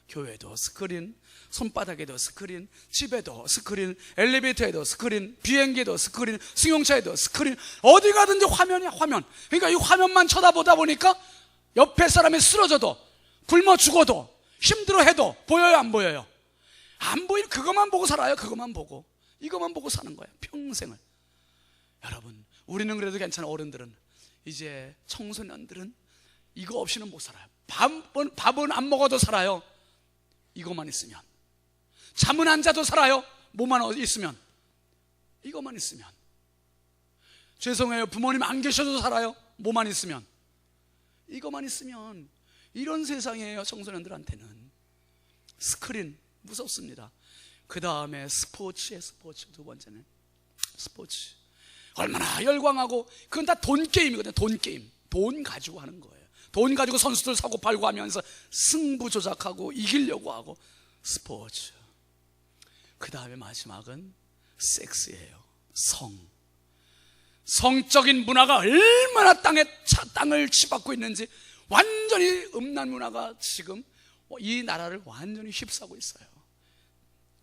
S2: 교회도 스크린, 손바닥에도 스크린, 집에도 스크린, 엘리베이터에도 스크린, 비행기에도 스크린, 승용차에도 스크린, 어디 가든지 화면이야, 화면. 그러니까 이 화면만 쳐다보다 보니까 옆에 사람이 쓰러져도, 굶어 죽어도, 힘들어해도 보여요, 안 보여요? 안 보이는, 그것만 보고 살아요. 그것만 보고, 이것만 보고 사는 거예요, 평생을. 여러분, 우리는 그래도 괜찮아. 어른들은, 이제 청소년들은 이거 없이는 못 살아요. 밥은 안 먹어도 살아요. 이것만 있으면. 잠은 안 자도 살아요. 뭐만 있으면. 이것만 있으면. 죄송해요, 부모님 안 계셔도 살아요. 뭐만 있으면. 이것만 있으면. 이런 세상이에요. 청소년들한테는. 스크린 무섭습니다. 그 다음에 스포츠에 스포츠. 두 번째는 스포츠. 얼마나 열광하고, 그건 다 돈 게임이거든요. 돈 게임. 돈 가지고 하는 거예요. 돈 가지고 선수들 사고 팔고 하면서 승부 조작하고 이기려고 하고. 스포츠. 그 다음에 마지막은 섹스예요. 성적인 문화가 얼마나 땅을 치받고 있는지. 완전히 음란 문화가 지금 이 나라를 완전히 휩싸고 있어요.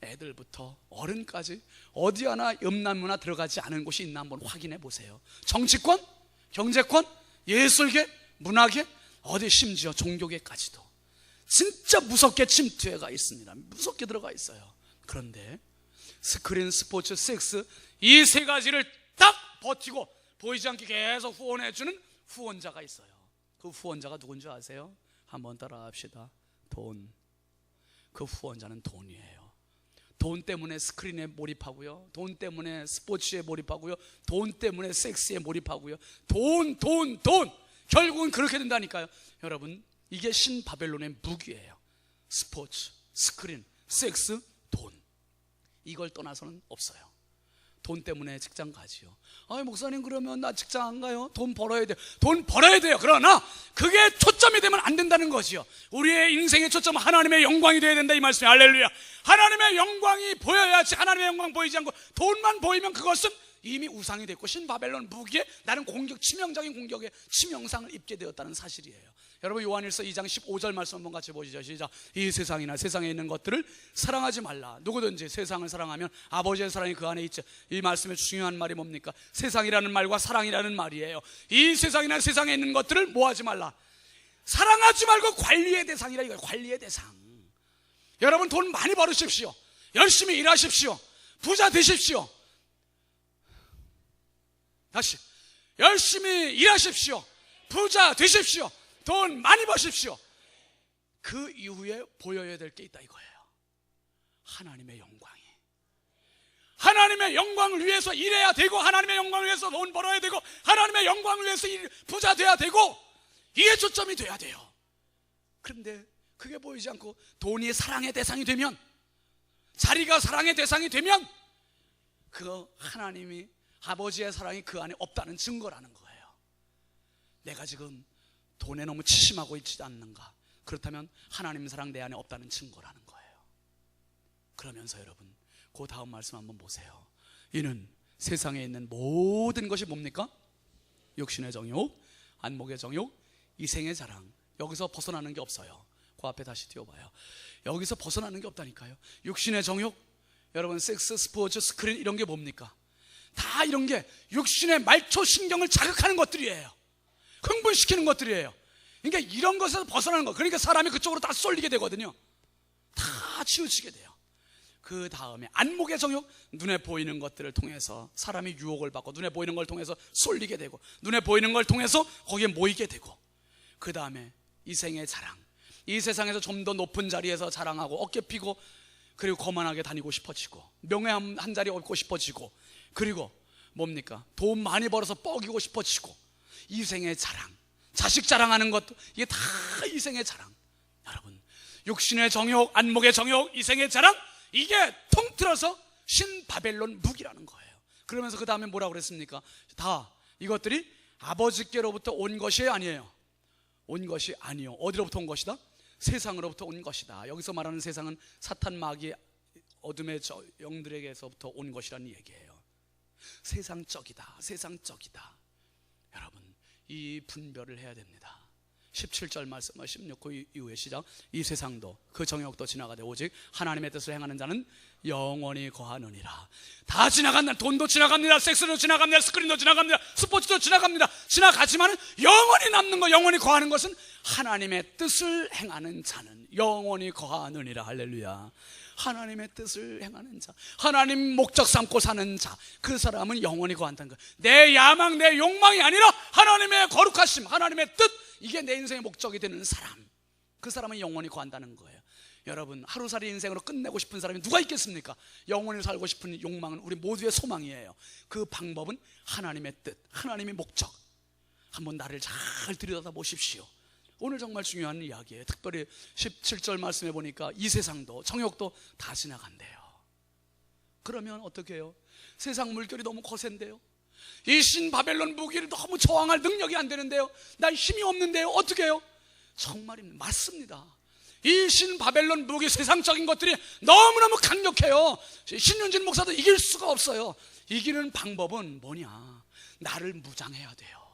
S2: 애들부터 어른까지 어디 하나 음란 문화 들어가지 않은 곳이 있나 한번 확인해 보세요. 정치권, 경제권, 예술계, 문화계, 어디 심지어 종교계까지도 진짜 무섭게 침투해가 있습니다. 무섭게 들어가 있어요. 그런데 스크린, 스포츠, 섹스, 이 세 가지를 딱 버티고 보이지 않게 계속 후원해주는 후원자가 있어요. 그 후원자가 누군지 아세요? 한번 따라 합시다. 돈. 그 후원자는 돈이에요. 돈 때문에 스크린에 몰입하고요, 돈 때문에 스포츠에 몰입하고요, 돈 때문에 섹스에 몰입하고요. 돈. 결국은 그렇게 된다니까요. 여러분, 이게 신바벨론의 무기예요. 스포츠, 스크린, 섹스, 돈. 이걸 떠나서는 없어요. 돈 때문에 직장 가지요. 아니, 목사님, 그러면 나 직장 안 가요? 돈 벌어야 돼요. 돈 벌어야 돼요. 그러나 그게 초점이 되면 안 된다는 거지요. 우리의 인생의 초점은 하나님의 영광이 되어야 된다, 이 말씀이에요. 할렐루야. 하나님의 영광이 보여야지. 하나님의 영광 보이지 않고 돈만 보이면 그것은 이미 우상이 됐고 신바벨론 무기에 나는 치명적인 공격에 치명상을 입게 되었다는 사실이에요. 여러분, 요한일서 2장 15절 말씀 한번 같이 보시죠. 시작. 이 세상이나 세상에 있는 것들을 사랑하지 말라. 누구든지 세상을 사랑하면 아버지의 사랑이 그 안에 있죠. 이 말씀의 중요한 말이 뭡니까? 세상이라는 말과 사랑이라는 말이에요. 이 세상이나 세상에 있는 것들을 뭐 하지 말라? 사랑하지 말고 관리의 대상이라 이거예요. 관리의 대상. 여러분, 돈 많이 벌으십시오. 열심히 일하십시오. 부자 되십시오. 다시, 열심히 일하십시오. 부자 되십시오. 돈 많이 버십시오. 그 이후에 보여야 될 게 있다 이거예요. 하나님의 영광이. 하나님의 영광을 위해서 일해야 되고, 하나님의 영광을 위해서 돈 벌어야 되고, 하나님의 영광을 위해서 부자 돼야 되고, 이게 초점이 돼야 돼요. 그런데 그게 보이지 않고 돈이 사랑의 대상이 되면, 자리가 사랑의 대상이 되면, 그 하나님이, 아버지의 사랑이 그 안에 없다는 증거라는 거예요. 내가 지금 돈에 너무 치심하고 있지 않는가? 그렇다면 하나님 사랑 내 안에 없다는 증거라는 거예요. 그러면서 여러분, 그 다음 말씀 한번 보세요. 이는 세상에 있는 모든 것이 뭡니까? 육신의 정욕, 안목의 정욕, 이생의 자랑. 여기서 벗어나는 게 없어요. 그 앞에 다시 띄워봐요. 여기서 벗어나는 게 없다니까요. 육신의 정욕, 여러분, 섹스, 스포츠, 스크린, 이런 게 뭡니까? 다 이런 게 육신의 말초 신경을 자극하는 것들이에요. 흥분시키는 것들이에요. 그러니까 이런 것에서 벗어나는 거. 그러니까 사람이 그쪽으로 다 쏠리게 되거든요. 다 치우치게 돼요. 그 다음에 안목의 정욕, 눈에 보이는 것들을 통해서 사람이 유혹을 받고, 눈에 보이는 걸 통해서 쏠리게 되고, 눈에 보이는 걸 통해서 거기에 모이게 되고, 그 다음에 이생의 자랑. 이 세상에서 좀 더 높은 자리에서 자랑하고 어깨 피고, 그리고 거만하게 다니고 싶어지고, 명예 한 자리 얻고 싶어지고, 그리고 뭡니까? 돈 많이 벌어서 뻐기고 싶어지고, 이생의 자랑, 자식 자랑하는 것도 이게 다 이생의 자랑. 여러분, 육신의 정욕, 안목의 정욕, 이생의 자랑, 이게 통틀어서 신바벨론 무기라는 거예요. 그러면서 그 다음에 뭐라고 그랬습니까? 다 이것들이 아버지께로부터 온 것이 아니에요. 온 것이 아니요. 어디로부터 온 것이다? 세상으로부터 온 것이다. 여기서 말하는 세상은 사탄, 마귀, 어둠의 영들에게서부터 온 것이라는 얘기예요. 세상적이다, 세상적이다. 여러분, 이 분별을 해야 됩니다. 17절 말씀 16그 이후에 시작. 이 세상도 그 정욕도 지나가되 오직 하나님의 뜻을 행하는 자는 영원히 거하느니라. 다 지나간다. 돈도 지나갑니다. 섹스도 지나갑니다. 스크린도 지나갑니다. 스포츠도 지나갑니다. 지나가지만 영원히 남는 거, 영원히 거하는 것은 하나님의 뜻을 행하는 자는 영원히 거하느니라. 할렐루야. 하나님의 뜻을 행하는 자, 하나님 목적 삼고 사는 자, 그 사람은 영원히 거한다는 거예요. 내 야망, 내 욕망이 아니라 하나님의 거룩하심, 하나님의 뜻, 이게 내 인생의 목적이 되는 사람, 그 사람은 영원히 거한다는 거예요. 여러분, 하루살이 인생으로 끝내고 싶은 사람이 누가 있겠습니까? 영원히 살고 싶은 욕망은 우리 모두의 소망이에요. 그 방법은 하나님의 뜻, 하나님의 목적. 한번 나를 잘 들여다 보십시오. 오늘 정말 중요한 이야기예요. 특별히 17절 말씀해 보니까 이 세상도 정욕도 다 지나간대요. 그러면 어떻게 해요? 세상 물결이 너무 거센데요. 이 신바벨론 무기를 너무 저항할 능력이 안 되는데요. 난 힘이 없는데요. 어떻게 해요? 정말입니다. 맞습니다. 이 신바벨론 무기, 세상적인 것들이 너무너무 강력해요. 신윤진 목사도 이길 수가 없어요. 이기는 방법은 뭐냐? 나를 무장해야 돼요.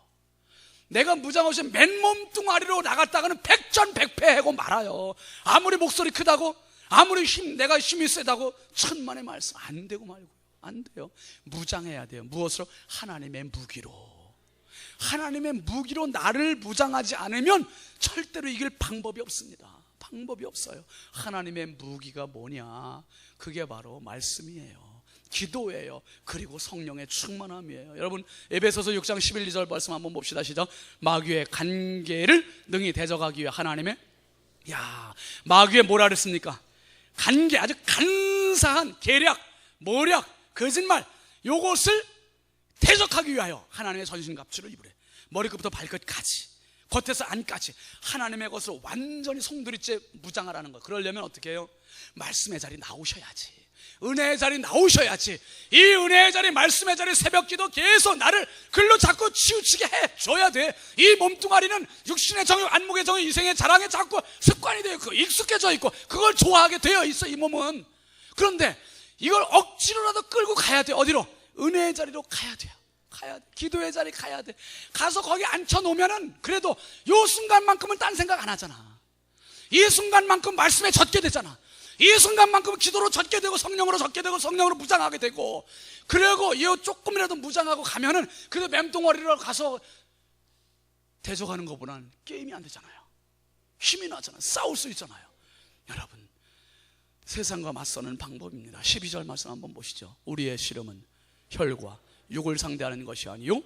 S2: 내가 무장 없이 맨몸뚱아리로 나갔다가는 백전백패하고 말아요. 아무리 목소리 크다고, 아무리 내가 힘이 세다고 천만의 말씀 안 되고 말고요. 안 돼요. 무장해야 돼요. 무엇으로? 하나님의 무기로. 하나님의 무기로 나를 무장하지 않으면 절대로 이길 방법이 없습니다. 방법이 없어요. 하나님의 무기가 뭐냐? 그게 바로 말씀이에요. 기도예요. 그리고 성령의 충만함이에요. 여러분, 에베소서 6장 11, 2절 말씀 한번 봅시다. 시작. 마귀의 간계를 능히 대적하기 위해 하나님의, 마귀의 뭐라 그랬습니까? 간계, 아주 간사한 계략, 모략, 거짓말, 요것을 대적하기 위하여 하나님의 전신갑주를 입으래. 머리끝부터 발끝까지, 겉에서 안까지 하나님의 것을 완전히 송두리째 무장하라는 거예요. 그러려면 어떻게 해요? 말씀의 자리 나오셔야지. 은혜의 자리 나오셔야지. 이 은혜의 자리, 말씀의 자리, 새벽기도 계속 나를 글로 자꾸 치우치게 해줘야 돼. 이 몸뚱아리는 육신의 정욕, 안목의 정욕, 이생의 자랑에 자꾸 습관이 되어 있고 익숙해져 있고 그걸 좋아하게 되어 있어, 이 몸은. 그런데 이걸 억지로라도 끌고 가야 돼. 어디로? 은혜의 자리로 가야 돼요. 가야 돼. 기도의 자리 가야 돼. 가서 거기 앉혀놓으면은 그래도 요 순간만큼은 딴 생각 안 하잖아. 이 순간만큼 말씀에 젖게 되잖아. 이 순간만큼 기도로 젖게 되고 성령으로 젖게 되고 성령으로 무장하게 되고, 그리고 이 조금이라도 무장하고 가면은 그래도 맴동아리로 가서 대적하는 것보다는 게임이 안 되잖아요. 힘이 나잖아요. 싸울 수 있잖아요. 여러분, 세상과 맞서는 방법입니다. 12절 말씀 한번 보시죠. 우리의 씨름은 혈과 육을 상대하는 것이 아니요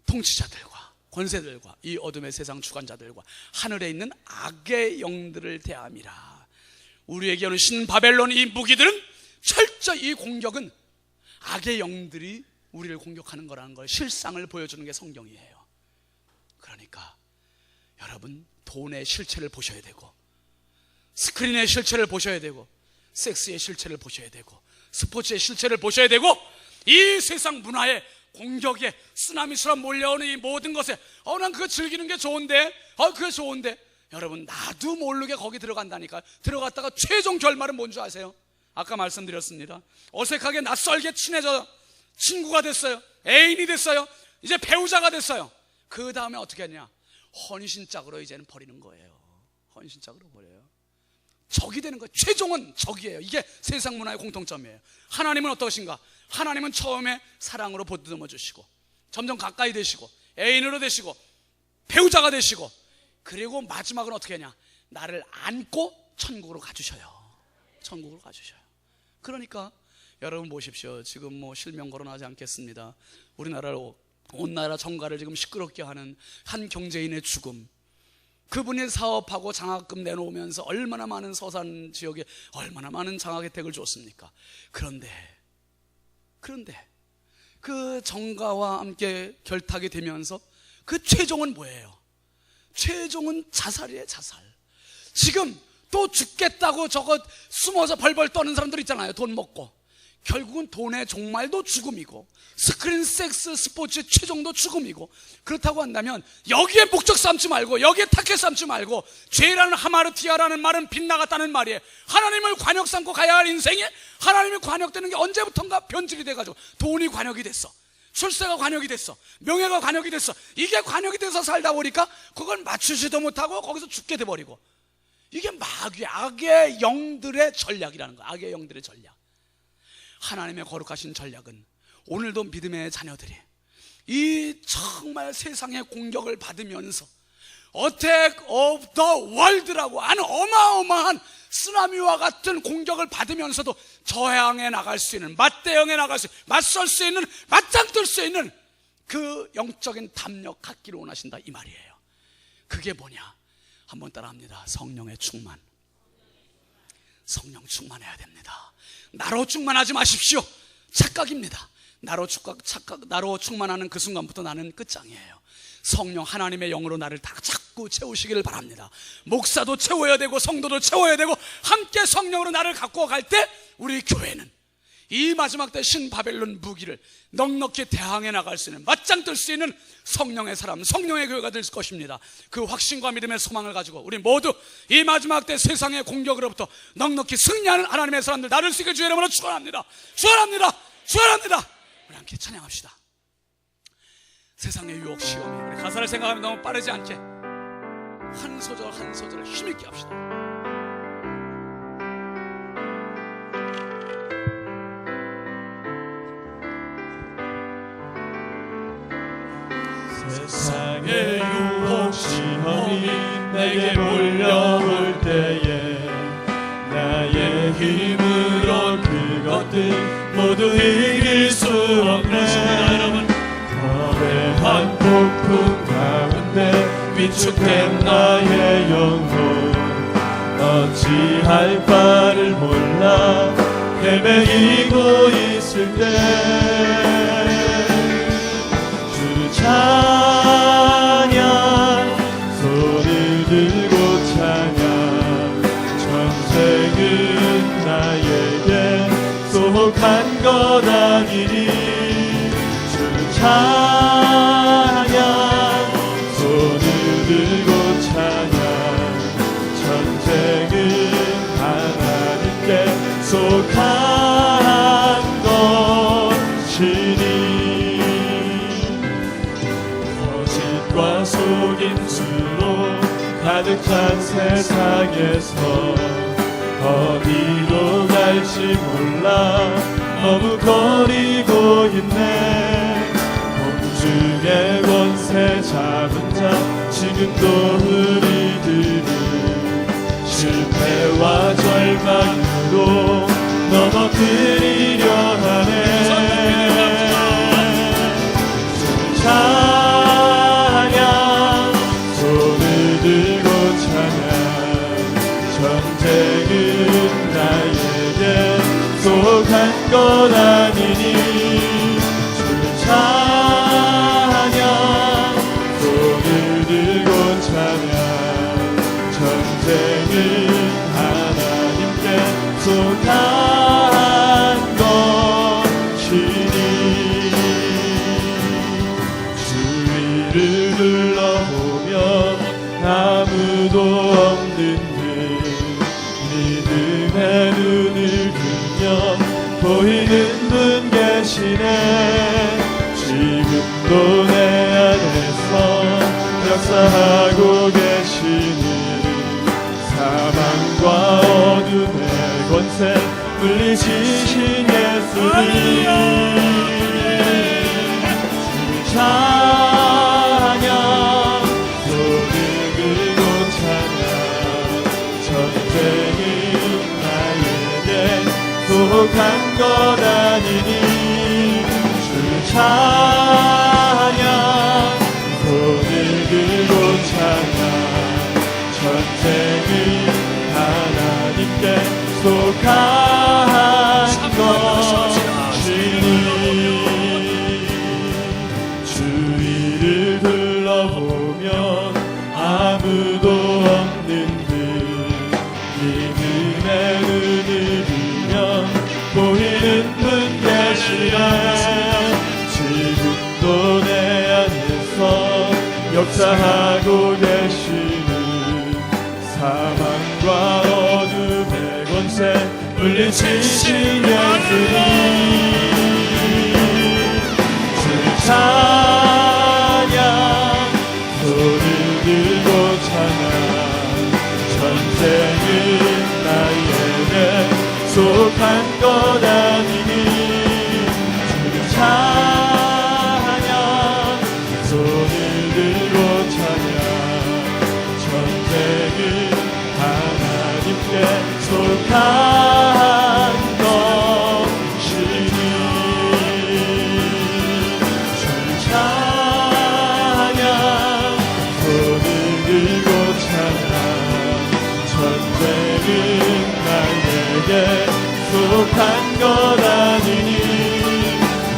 S2: 통치자들과 권세들과 이 어둠의 세상 주관자들과 하늘에 있는 악의 영들을 대함이라. 우리에게 오는 신바벨론 이 무기들은 철저히 이 공격은 악의 영들이 우리를 공격하는 거라는 걸 실상을 보여주는 게 성경이에요. 그러니까 여러분, 돈의 실체를 보셔야 되고, 스크린의 실체를 보셔야 되고, 섹스의 실체를 보셔야 되고, 스포츠의 실체를 보셔야 되고, 이 세상 문화의 공격에 쓰나미처럼 몰려오는 이 모든 것에 난 그거 즐기는 게 좋은데, 그게 좋은데, 여러분, 나도 모르게 거기 들어간다니까요. 들어갔다가 최종 결말은 뭔지 아세요? 아까 말씀드렸습니다. 어색하게 낯설게 친해져 친구가 됐어요. 애인이 됐어요. 이제 배우자가 됐어요. 그 다음에 어떻게 하냐? 헌신짝으로 이제는 버리는 거예요. 헌신짝으로 버려요. 적이 되는 거예요. 최종은 적이에요. 이게 세상 문화의 공통점이에요. 하나님은 어떠신가? 하나님은 처음에 사랑으로 보듬어 주시고, 점점 가까이 되시고, 애인으로 되시고, 배우자가 되시고, 그리고 마지막은 어떻게 하냐? 나를 안고 천국으로 가주셔요. 천국으로 가주셔요. 그러니까 여러분 보십시오. 지금 뭐 실명 거론하지 않겠습니다. 우리나라를, 온 나라 정가를 지금 시끄럽게 하는 한 경제인의 죽음. 그분이 사업하고 장학금 내놓으면서 얼마나 많은 서산 지역에 얼마나 많은 장학 혜택을 줬습니까? 그런데 그 정가와 함께 결탁이 되면서 그 최종은 뭐예요? 최종은 자살이에요. 자살. 지금 또 죽겠다고 저거 숨어서 벌벌 떠는 사람들 있잖아요. 돈 먹고. 결국은 돈의 종말도 죽음이고, 스크린, 섹스, 스포츠의 최종도 죽음이고, 그렇다고 한다면 여기에 목적 삼지 말고, 여기에 타켓 삼지 말고, 죄라는 하마르티아라는 말은 빗나갔다는 말이에요. 하나님을 관역 삼고 가야 할 인생에 하나님이 관역되는 게 언제부턴가 변질이 돼가지고 돈이 관역이 됐어. 출세가 관역이 됐어, 명예가 관역이 됐어. 이게 관역이 돼서 살다 보니까 그걸 맞추지도 못하고 거기서 죽게 돼버리고, 이게 마귀, 악의 영들의 전략이라는 거야. 악의 영들의 전략. 하나님의 거룩하신 전략은 오늘도 믿음의 자녀들이 이 정말 세상의 공격을 받으면서 어택 오브 더 월드라고 하는 어마어마한 쓰나미와 같은 공격을 받으면서도 저항해 나갈 수 있는, 맞대응해 나갈 수 있는, 맞설 수 있는, 맞짱 뜰 수 있는 그 영적인 담력 갖기를 원하신다, 이 말이에요. 그게 뭐냐? 한번 따라합니다. 성령의 충만. 성령 충만해야 됩니다. 나로 충만하지 마십시오. 착각입니다. 나로 충만하는 그 순간부터 나는 끝장이에요. 성령 하나님의 영으로 나를 다 자꾸 채우시기를 바랍니다. 목사도 채워야 되고 성도도 채워야 되고 함께 성령으로 나를 갖고 갈 때 우리 교회는 이 마지막 때 신바벨론 무기를 넉넉히 대항해 나갈 수 있는, 맞짱 뜰 수 있는 성령의 사람, 성령의 교회가 될 것입니다. 그 확신과 믿음의 소망을 가지고 우리 모두 이 마지막 때 세상의 공격으로부터 넉넉히 승리하는 하나님의 사람들 나를 쓰길 주의 이름으로 축원합니다. 축원합니다. 축원합니다. 우리 함께 찬양합시다. 세상의 유혹, 시험이, 우리 가사를 생각하면 너무 빠르지 않게 한 소절 한 소절을 힘있게 합시다.
S3: 세상의 유혹, 시험이 내게 몰려올 때에 나의 힘으로 그것들 모두 이길 수 없네. 거대한 폭풍 가운데 위축된 나의 영혼, 어찌할 바를 몰라 헤매이고 있을 때 주 찬양, 손을 들고 찬양, 전생은 나에게 속한 것 아니니. 주 찬양, 손을 들고 찬양, 전쟁은 하나님께 속한 것이니. 거짓과 속임수로 가득 찬 세상에서 어디로 갈지 몰라 머뭇거리고 있네. 공중의 권세 잡은 자 지금도 우리들을 실패와 절망으로 넘어뜨리려 하네. 찬양, 손을 들고 찬양, 전쟁은 나에게 속한 것 아니니. 주 찬양, 손을 들고 찬양, 전쟁은 하나님께 속한 것이니. 주위를 둘러보면 아무도 없는 듯 믿음의 눈을 들면 보이는 분 계시네. 지금도 내 안에서 역사하고 계시는 사망과 어둠의 권세 물리치신 예수님. 찬양, 손을 들고 찬양, 전쟁은 나에게 속한 것 아니니. 주 찬양, 손을 들고 찬양, 전쟁은 하나님께 속한 것이니. 주위를 둘러보면 아무도 없는 듯 믿음의 눈을 들면 보이는 분 계시네. 지금도 내 안에서 역사하고 계시는 사망과 어둠의 권세 다니니 주를 찬양 손을 들고 찬양 전쟁은 하나님께 속한 것이니 주를 찬양 손을 들고 찬양 전쟁은 나에게 속한 것 아니니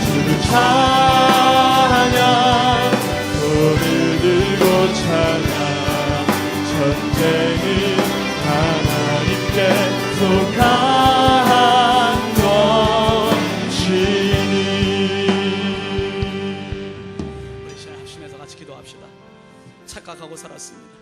S3: 주를 찬양 손을 들고 찬양 전쟁은 하나님께 속한 것이니.
S2: 우리 시간 합심해서 같이 기도합시다. 착각하고 살았습니다.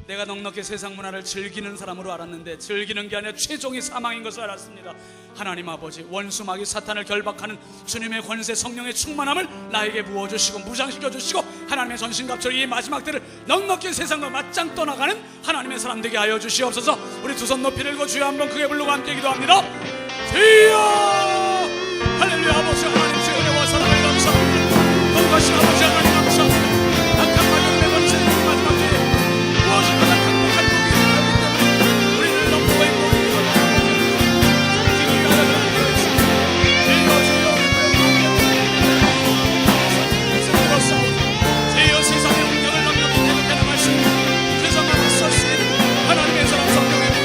S2: 내가 넉넉히 세상 문화를 즐기는 사람으로 알았는데 즐기는 게 아니라 최종이 사망인 것을 알았습니다. 하나님 아버지, 원수 마귀 사탄을 결박하는 주님의 권세 성령의 충만함을 나에게 부어주시고 무장시켜주시고 하나님의 전신갑주를 이 마지막 때를 넉넉히 세상과 맞짱 떠나가는 하나님의 사람 되게 하여 주시옵소서. 우리 두 손 높이 들고 주여 한번 크게 부르고 함께 기도합니다. 주여 할렐루야. 아버지 하나님 주의 은혜와 사랑을 감사합니다. 거룩하신 아버지 하나님 감사합니다. 악한 마귀의 번치는 마지막 때에 무엇인가 강력한 무기를 알기 때문에 우리를 넘보고 있고 주여 세상의 운명을 넉넉히 대적해 나갈 수 있는 세상과 맞설 수 있는 하나님의 사람 성령의 무기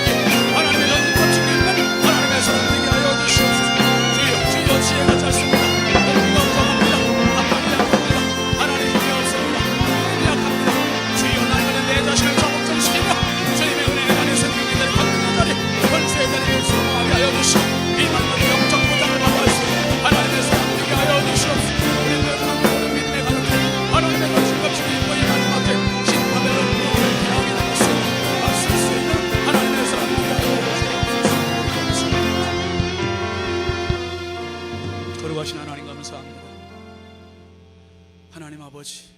S2: 하나님의 전진과 죽이는 하나님의 사람 되게 하여 주시옵소서. 주여 지혜가 짧습니다. 너무 걱정합니다. 한마디 약합니다. 하나님 힘이 없습니다. 힘이 약합니다. 주여 날마다 내 자신을 정복전시키며 주님의 은혜에 나는 생명이 되는 받는 자리 권세에 대한 수용하게 하여 주시고 이 말마다 영적 보장을 받을 수 있는 하나님의 사람 되게 하여 주시옵소서. 우리는 강력한 믿음의 가족들 하나님의 거친 것을 입고 이 마지막 때 신파벨을 무엇을 대하게 나갈 수 있는 맞설 수 있는 하나님의 사람 되게 하여 주시옵소서. 거룩하신 하나님 감사합니다. 하나님 아버지,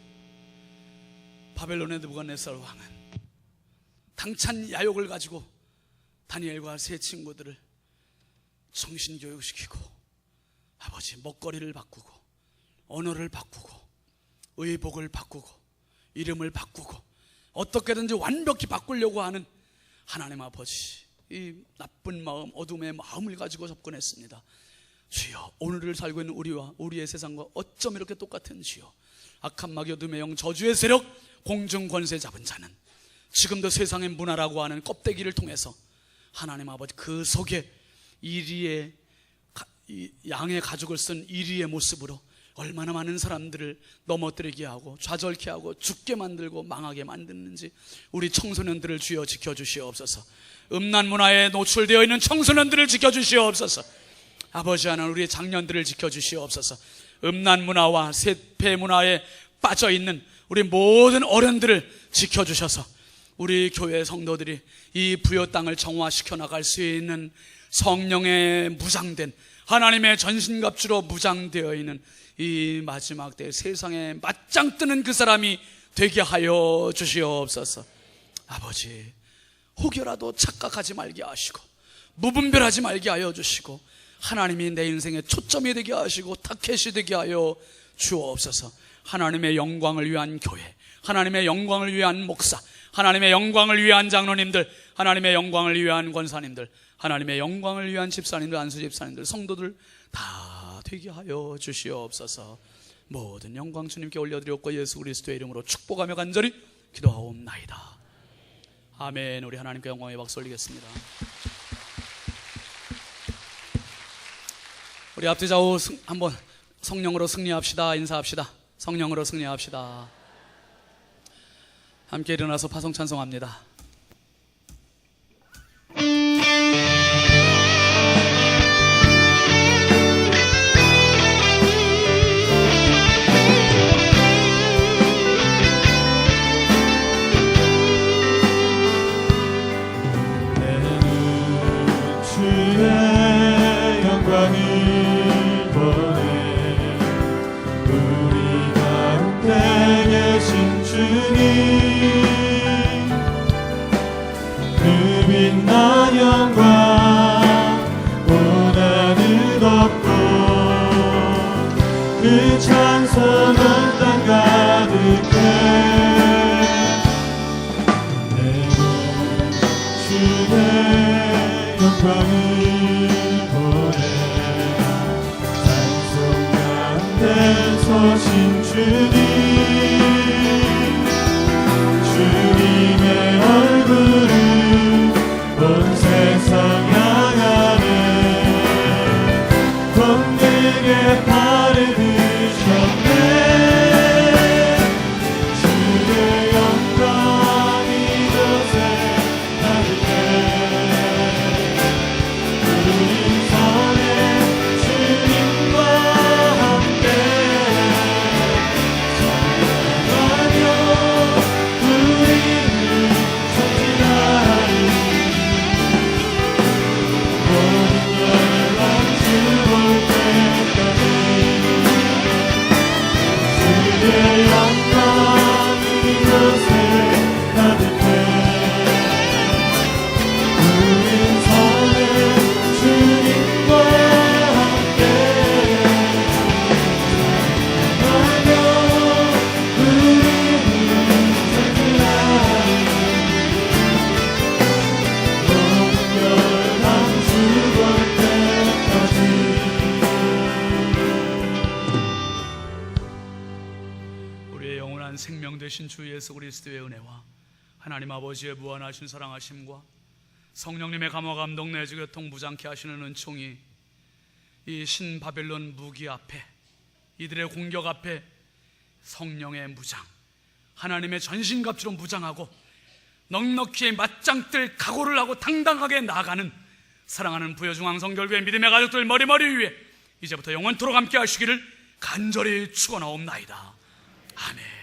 S2: 바벨론의 느부갓네살 왕은 당찬 야욕을 가지고 다니엘과 세 친구들을 정신교육시키고 아버지 먹거리를 바꾸고 언어를 바꾸고 의복을 바꾸고 이름을 바꾸고 어떻게든지 완벽히 바꾸려고 하는 하나님 아버지, 이 나쁜 마음, 어둠의 마음을 가지고 접근했습니다. 주여, 오늘을 살고 있는 우리와 우리의 세상과 어쩜 이렇게 똑같은 주여, 악한 마귀 어둠의 영 저주의 세력 공중 권세 잡은 자는 지금도 세상의 문화라고 하는 껍데기를 통해서 하나님 아버지 그 속에 이리의 양의 가죽을 쓴 이리의 모습으로 얼마나 많은 사람들을 넘어뜨리게 하고 좌절케 하고 죽게 만들고 망하게 만드는지 우리 청소년들을 주여 지켜주시옵소서. 음란 문화에 노출되어 있는 청소년들을 지켜주시옵소서. 아버지 하나님, 우리의 장년들을 지켜주시옵소서. 음란 문화와 세폐 문화에 빠져있는 우리 모든 어른들을 지켜주셔서 우리 교회 성도들이 이 부여 땅을 정화시켜 나갈 수 있는 성령의 무장된 하나님의 전신갑주로 무장되어 있는 이 마지막 때 세상에 맞짱 뜨는 그 사람이 되게 하여 주시옵소서. 아버지, 혹여라도 착각하지 말게 하시고 무분별하지 말게 하여 주시고 하나님이 내 인생의 초점이 되게 하시고 타켓이 되게 하여 주옵소서. 하나님의 영광을 위한 교회, 하나님의 영광을 위한 목사, 하나님의 영광을 위한 장로님들, 하나님의 영광을 위한 권사님들, 하나님의 영광을 위한 집사님들, 안수 집사님들, 성도들 다 되게 하여 주시옵소서. 모든 영광 주님께 올려드렸고 예수 그리스도의 이름으로 축복하며 간절히 기도하옵나이다. 아멘. 우리 하나님께 영광의 박수 올리겠습니다. 우리 앞뒤 좌우 한번 성령으로 승리합시다. 인사합시다. 성령으로 승리합시다. 함께 일어나서 파송 찬송합니다.
S3: 빛난 영광 원하는 그 찬송은 땅 가득해 내가 주의 영광을 보내 찬송 가운데 서신 주님 주님의 얼굴을 온 세상 향하네 권능의 발을 드셨네 주의 영광이 이곳에 가득해 우리 선에 주님과 함께 찬양하며 우리를 전진하리 모든 열방 주 볼 때까지 주의 영광 이곳에 가득해 우린 선에 주님과 함께 찬양하며 우리를 전진하리 모든 열방 주 볼 때까지
S2: 우리의 영원한 생명 되신 주 예수 그리스도의 은혜와 하나님 아버지의 무한하신 사랑하심과 성령님의 감화 감동 내주 교통 무장케 하시는 은총이 이 신바벨론 무기 앞에 이들의 공격 앞에 성령의 무장 하나님의 전신갑주로 무장하고 넉넉히 맞짱 뜰 각오를 하고 당당하게 나아가는 사랑하는 부여중앙성결교회 믿음의 가족들 머리머리 위에 이제부터 영원토록 함께 하시기를 간절히 축원하옵나이다. 아멘.